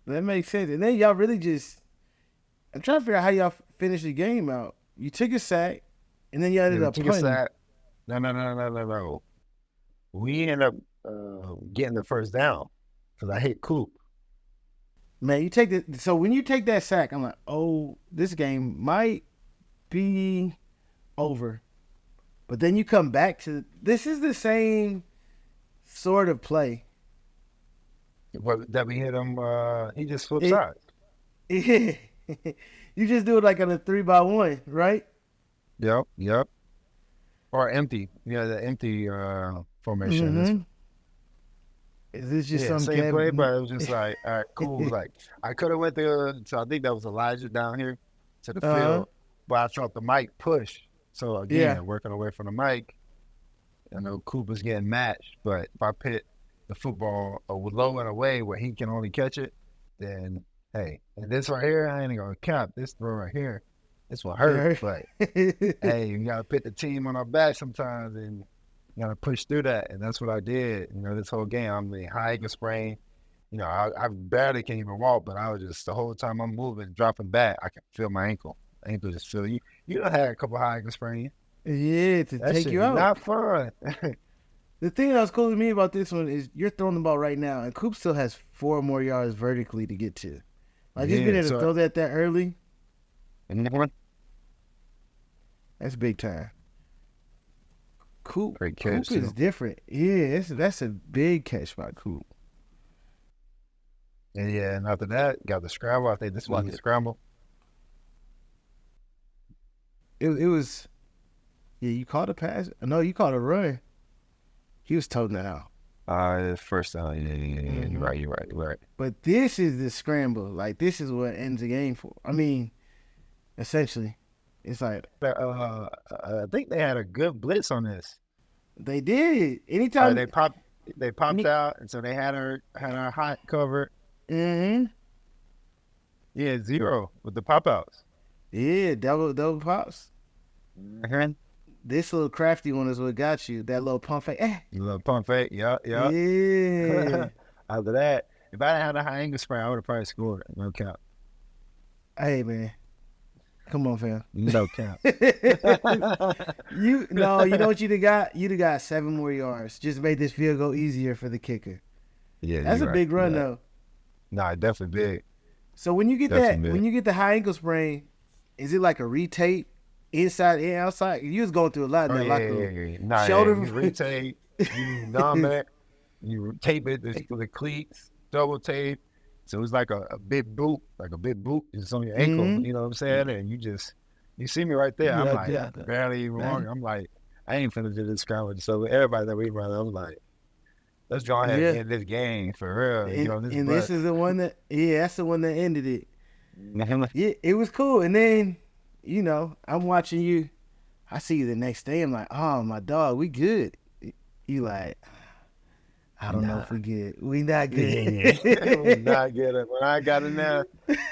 That makes sense. And then y'all really just, I'm trying to figure out how y'all finished the game out. You took a sack, and then you ended up punting. No. We ended up getting the first down because I hit Coop. Man, you take the, so when you take that sack, I'm like, oh, this game might be over. But then you come back to, this is the same sort of play. That we hit him, he just flipped sides. Yeah. You just do it like on a 3-by-1, right? Yep. Or empty. Yeah, the empty formation. Mm-hmm. Is this just some same play, but it was just like, all right, cool. Like I could have went there, so I think that was Elijah down here to the field, but I felt the mic push. So again, working away from the mic, I know Cooper's getting matched, but if I put the football low and away where he can only catch it, then hey, and this right here, I ain't gonna count. This throw right here, this will hurt, but hey, you gotta put the team on our back sometimes, and you gotta push through that, and that's what I did. You know, this whole game, I'm the high ankle sprain. You know, I barely can even walk, but I was just the whole time I'm moving, dropping back, I can feel my ankle. Ankle just feel you. You done had a couple high ankle sprains. Yeah, to that take you out. Not fun. The thing that was cool to me about this one is you're throwing the ball right now, and Coop still has 4 more yards vertically to get to. Like, he's been able to throw that early. That's big time. Coop is different. Yeah, that's a big catch by Coop. And after that, got the scramble. I think this was the scramble. It was, you called a pass? No, you called a run. He was toting it out. First down. Yeah. You're right. But this is the scramble. Like, this is what ends the game for. I mean, essentially, it's like I think they had a good blitz on this. They did. Anytime they popped out, and so they had her hot covered. Mm-hmm. Yeah, 0 with the pop outs. Yeah, double pops. Mm-hmm. This little crafty one is what got you. That little pump fake. Little pump fake. Yeah. After that, if I had a high angle sprain, I would have probably scored. No count. Hey, man. Come on, fam. No count. You know what you'd have got? You'd have got 7 more yards. Just made this field goal easier for the kicker. Yeah, that's a big run, though. Nah, definitely big. So when you get when you get the high ankle sprain, is it like a retape, inside and outside? You was going through a lot in that locker room. Nah, shoulder you retape, you numb it, you tape it, the cleats, double tape. So it's like a big boot, It's on your ankle, you know what I'm saying? And you see me right there. I'm like, barely even walking. I'm like, I ain't finna do this scramble. So everybody that we run, I'm like, let's go ahead and end this game for real. This is the one that, that's the one that ended it. Yeah, it was cool. And then, I'm watching you. I see you the next day. I'm like, oh, my dog, we good. You like, I don't know if we good. We not good. We not good. When I got in there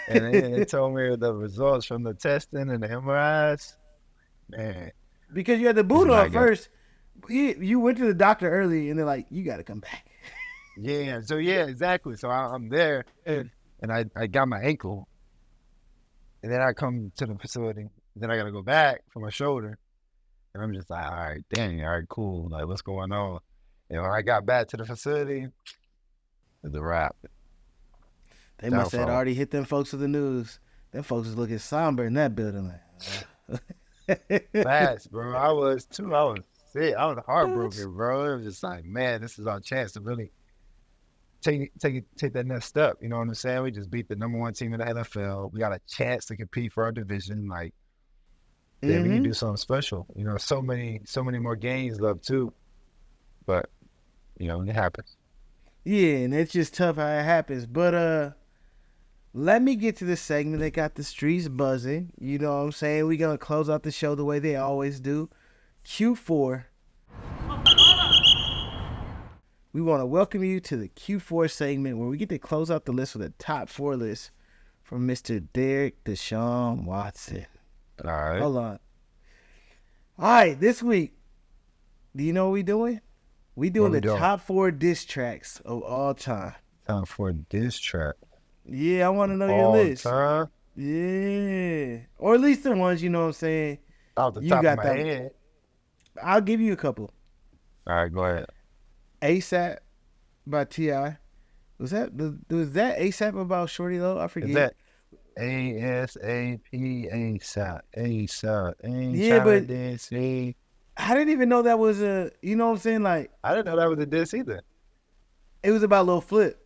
and they told me the results from the testing and the MRIs, man. Because you had the boot on first. You went to the doctor early and they're like, you got to come back. Yeah. So, exactly. So I'm there and I got my ankle. And then I come to the facility. Then I got to go back for my shoulder. And I'm just like, all right, cool. Like, what's going on? And when I got back to the facility, it's a wrap. They must have already hit them folks with the news. Them folks was looking somber in that building. Fast, bro. I was too. I was sick. I was heartbroken, bro. It was just like, man, this is our chance to really take that next step. You know what I'm saying? We just beat the number 1 team in the NFL. We got a chance to compete for our division. Like, we can do something special. So many more games left too. But it happens. Yeah, and it's just tough how it happens. But let me get to this segment that got the streets buzzing. You know what I'm saying? We're going to close out the show the way they always do. Q4. We want to welcome you to the Q4 segment where we get to close out the list with a top 4 list from Mr. Derek Deshaun Watson. All right. Hold on. All right, this week, do you know what we doing? We doing the top 4 diss tracks of all time. Time for a diss track. Yeah, I want to know your list. Time? Yeah. Or at least the ones, you know what I'm saying? Off the top of my head. I'll give you a couple. All right, go ahead. ASAP by T.I. Was that ASAP about Shorty Low? I forget. Is that A-S-A-P, ASAP, ASAP, yeah, but I didn't even know that was a, you know what I'm saying? Like, I didn't know that was a diss either. It was about Lil Flip.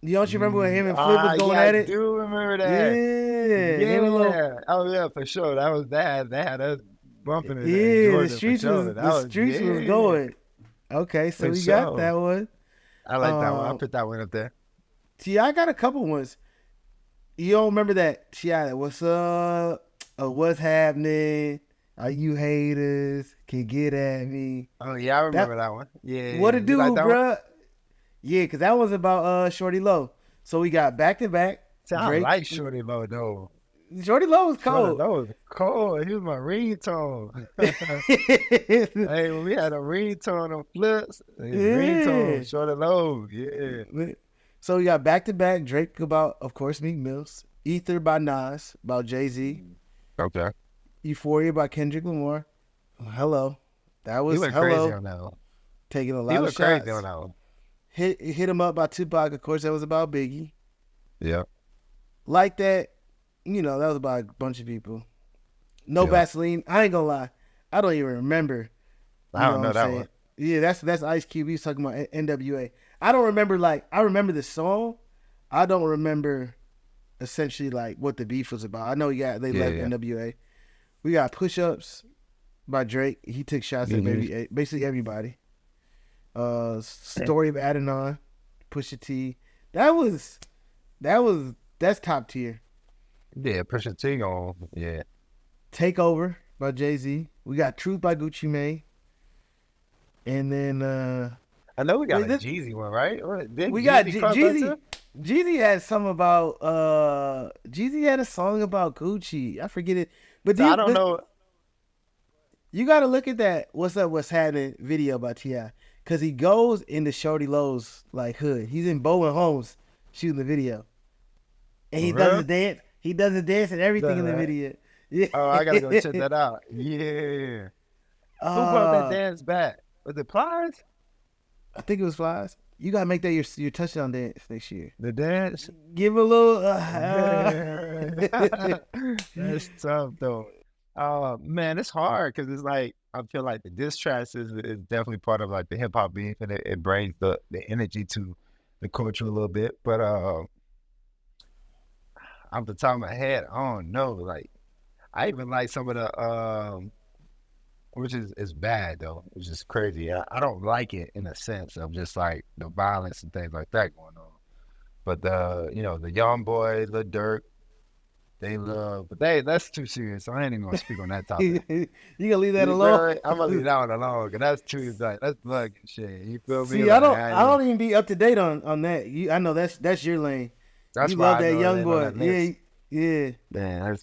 Don't you remember when him and Flip was going at it? I do remember that. Yeah. Oh, yeah, for sure. That was bad. They had us bumping it. Yeah, the streets was going. Okay, so we got that one. I like that one. I put that one up there. T.I. got a couple ones. You don't remember that? T.I. What's up? What's happening? Are you haters? Can get at me? Oh, yeah, I remember that one. Yeah. What it do, bruh? Yeah, because that was about Shorty Low. So we got back-to-back. I like Shorty Low, though. Shorty Low was cold. Shorty Low was cold. He was my ringtone. Hey, when we had a ringtone on Flips, ringtone, Shorty Low, yeah. So we got back-to-back Drake about, of course, Meek Mills. Ether by Nas, about Jay-Z. Okay. Euphoria by Kendrick Lamar. Hello. That was he went Hello. Crazy on that one. Taking a lot of shots. He went crazy on that one. Hit him up by Tupac, of course, that was about Biggie. Yeah. Like that, you know, that was about a bunch of people. No Vaseline. I ain't gonna lie. I don't even remember. I don't know that one. Yeah, that's Ice Cube. He's talking about NWA. I don't remember, I remember the song. I don't remember essentially what the beef was about. I know they left NWA. We got Push Ups by Drake. He took shots at basically everybody. Story of Adidon, Pusha T. That's top tier. Yeah, Pusha T on, yeah. Takeover by Jay-Z. We got Truth by Gucci Mane. And then I know we got a Jeezy one, right? We got Jeezy. Jeezy had some about Jeezy had a song about Gucci. I forget it. But I don't know. You gotta look at that What's Up, What's Happening video by T.I. Cause he goes into Shorty Low's hood. He's in Bowen Homes shooting the video. And he does his dance. He does his dance and everything in the video. Yeah. Oh, I gotta go check that out. Yeah. Who brought that dance back? Was it Pliers? I think it was Flies. You gotta make that your touchdown dance next year. The dance? Give a little. That's tough though. Man, it's hard because it's I feel like the diss tracks is definitely part of the hip hop beef, and it brings the energy to the culture a little bit. But off the top of my head, I don't know. I even like some of the which is bad though, which is crazy. I don't like it in a sense of just the violence and things like that going on. But the Young Boy, Lil Durk, they love, but that's too serious. So I ain't even gonna speak on that topic. You gonna leave that alone? I'm gonna leave that one alone, cause that's too that's blood and shit. You feel me? See, I don't even be up to date on that. I know that's your lane. That's you why love that Young Boy. Yeah. Man,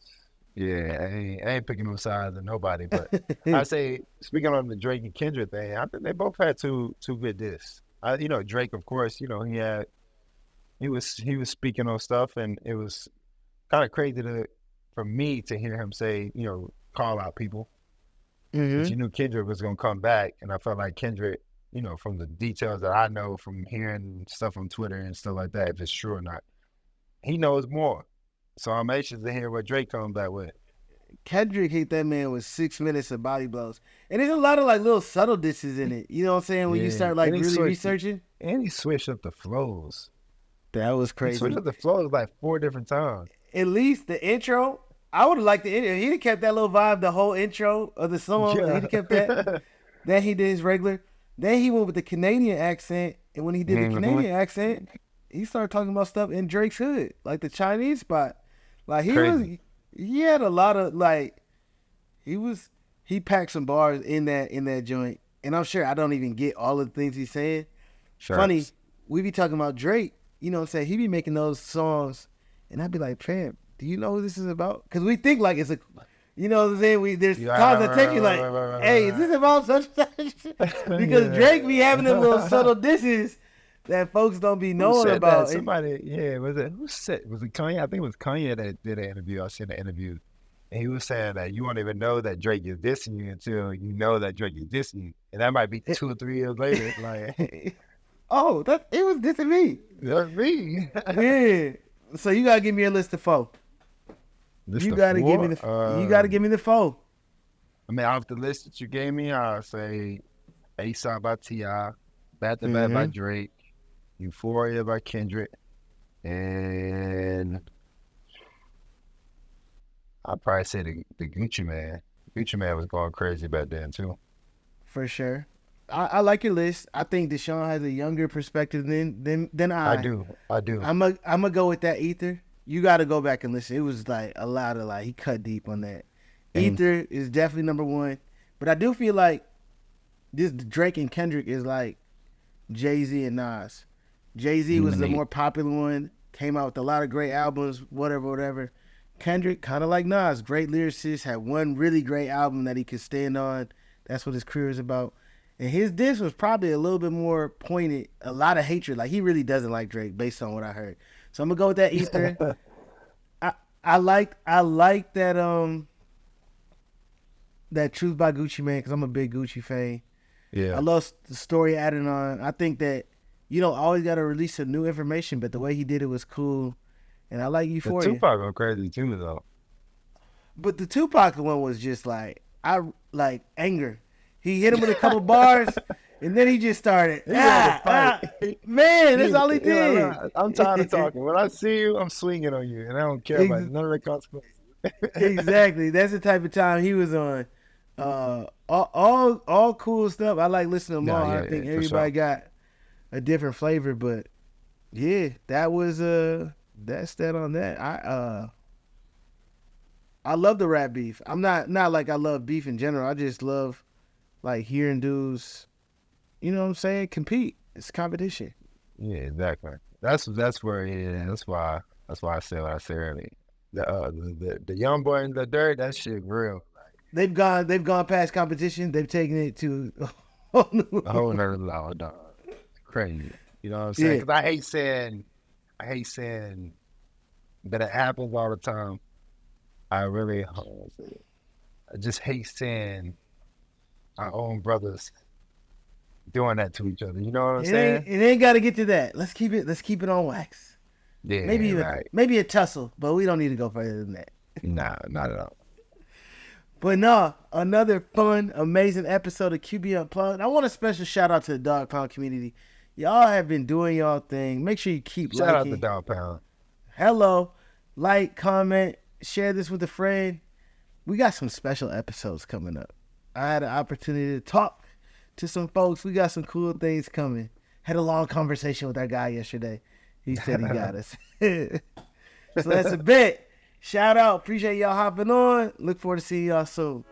I ain't picking no sides of nobody, but I say, speaking on the Drake and Kendrick thing, I think they both had two good diss. Drake, of course, he was speaking on stuff, and it was kind of crazy for me to hear him say, call out people. Mm-hmm. But you knew Kendrick was gonna come back, and I felt like Kendrick, from the details that I know from hearing stuff on Twitter and stuff like that, if it's true or not, he knows more. So I'm anxious to hear what Drake comes back with. Kendrick hit that man with 6 minutes of body blows. And there's a lot of little subtle disses in it. You know what I'm saying? When you start really researching. And he switched up the flows. That was crazy. He switched up the flows 4 different times. At least the intro, I would have liked the intro. He'd have kept that little vibe, the whole intro of the song. Yeah. He'd have kept that. Then he did his regular. Then he went with the Canadian accent. And when he did the Canadian accent, he started talking about stuff in Drake's hood, like the Chinese spot. Like he had a lot of like, he packed some bars in that joint, and I'm sure I don't even get all of the things he's saying. Sure. Funny, we be talking about Drake, you know what I'm saying? He be making those songs, and I'd be like, fam, do you know who this is about? Because we think like it's a, you know what I'm saying? There's times I take you like, hey, is this about such because Drake be having them little subtle disses that folks don't be knowing about. Somebody, was it Kanye? I think it was Kanye that did an interview. I seen the interview. And he was saying that you won't even know that Drake is dissing you until you know that Drake is dissing you. And that might be 2 or 3 years later. Like, it was dissing me. That's me. Yeah. So you gotta give me a list of 4. You gotta give me the 4. I mean, off the list that you gave me, I'll say A$AP by T.I., Back to Back by Drake, Euphoria by Kendrick, and I'd probably say the Gucci Mane. Gucci Mane was going crazy back then too. For sure. I like your list. I think Deshaun has a younger perspective than I. I do. I'm gonna go with that Ether. You got to go back and listen. It was like a lot of he cut deep on that. Ether is definitely number 1, but I do feel like this Drake and Kendrick is like Jay-Z and Nas. Jay-Z was the more popular one. Came out with a lot of great albums. Whatever. Kendrick, kind of like Nas, great lyricist, had one really great album that he could stand on. That's what his career is about. And his diss was probably a little bit more pointed, a lot of hatred. Like, he really doesn't like Drake based on what I heard. So I'm going to go with that Ether. I like that that Truth by Gucci Mane because I'm a big Gucci fan. Yeah. I love the story added on. I think that you don't always got to release some new information, but the way he did it was cool. And I like Euphoria. The Tupac go crazy too, though. But the Tupac one was just like anger. He hit him with a couple bars, and then he just started. Man, that's all he did. I'm tired of talking. When I see you, I'm swinging on you, and I don't care about none of the consequences. Exactly. That's the type of time he was on. All cool stuff. I like listening to them all. I think everybody got a different flavor, but yeah, that was that's that on that. I love the rap beef. I'm not like I love beef in general. I just love like hearing dudes, you know what I'm saying, compete. It's competition. Yeah, exactly. That's where it is. That's why I said what I said earlier. The young boy in the dirt, that shit real. They've gone past competition. They've taken it to a whole nother level, dog. Crazy. You know what I'm saying? Because I hate saying that it happens all the time. I just hate seeing our own brothers doing that to each other. You know what I'm saying? It ain't got to get to that. Let's keep it on wax. Yeah, maybe a tussle, but we don't need to go further than that. Nah, not at all. But no, another fun, amazing episode of QB Unplugged. I want a special shout out to the Dog Pound community. Y'all have been doing y'all thing. Make sure you keep liking. Shout out to Dog Pound. Hello. Like, comment, share this with a friend. We got some special episodes coming up. I had an opportunity to talk to some folks. We got some cool things coming. Had a long conversation with that guy yesterday. He said he got us. So that's a bit. Shout out. Appreciate y'all hopping on. Look forward to seeing y'all soon.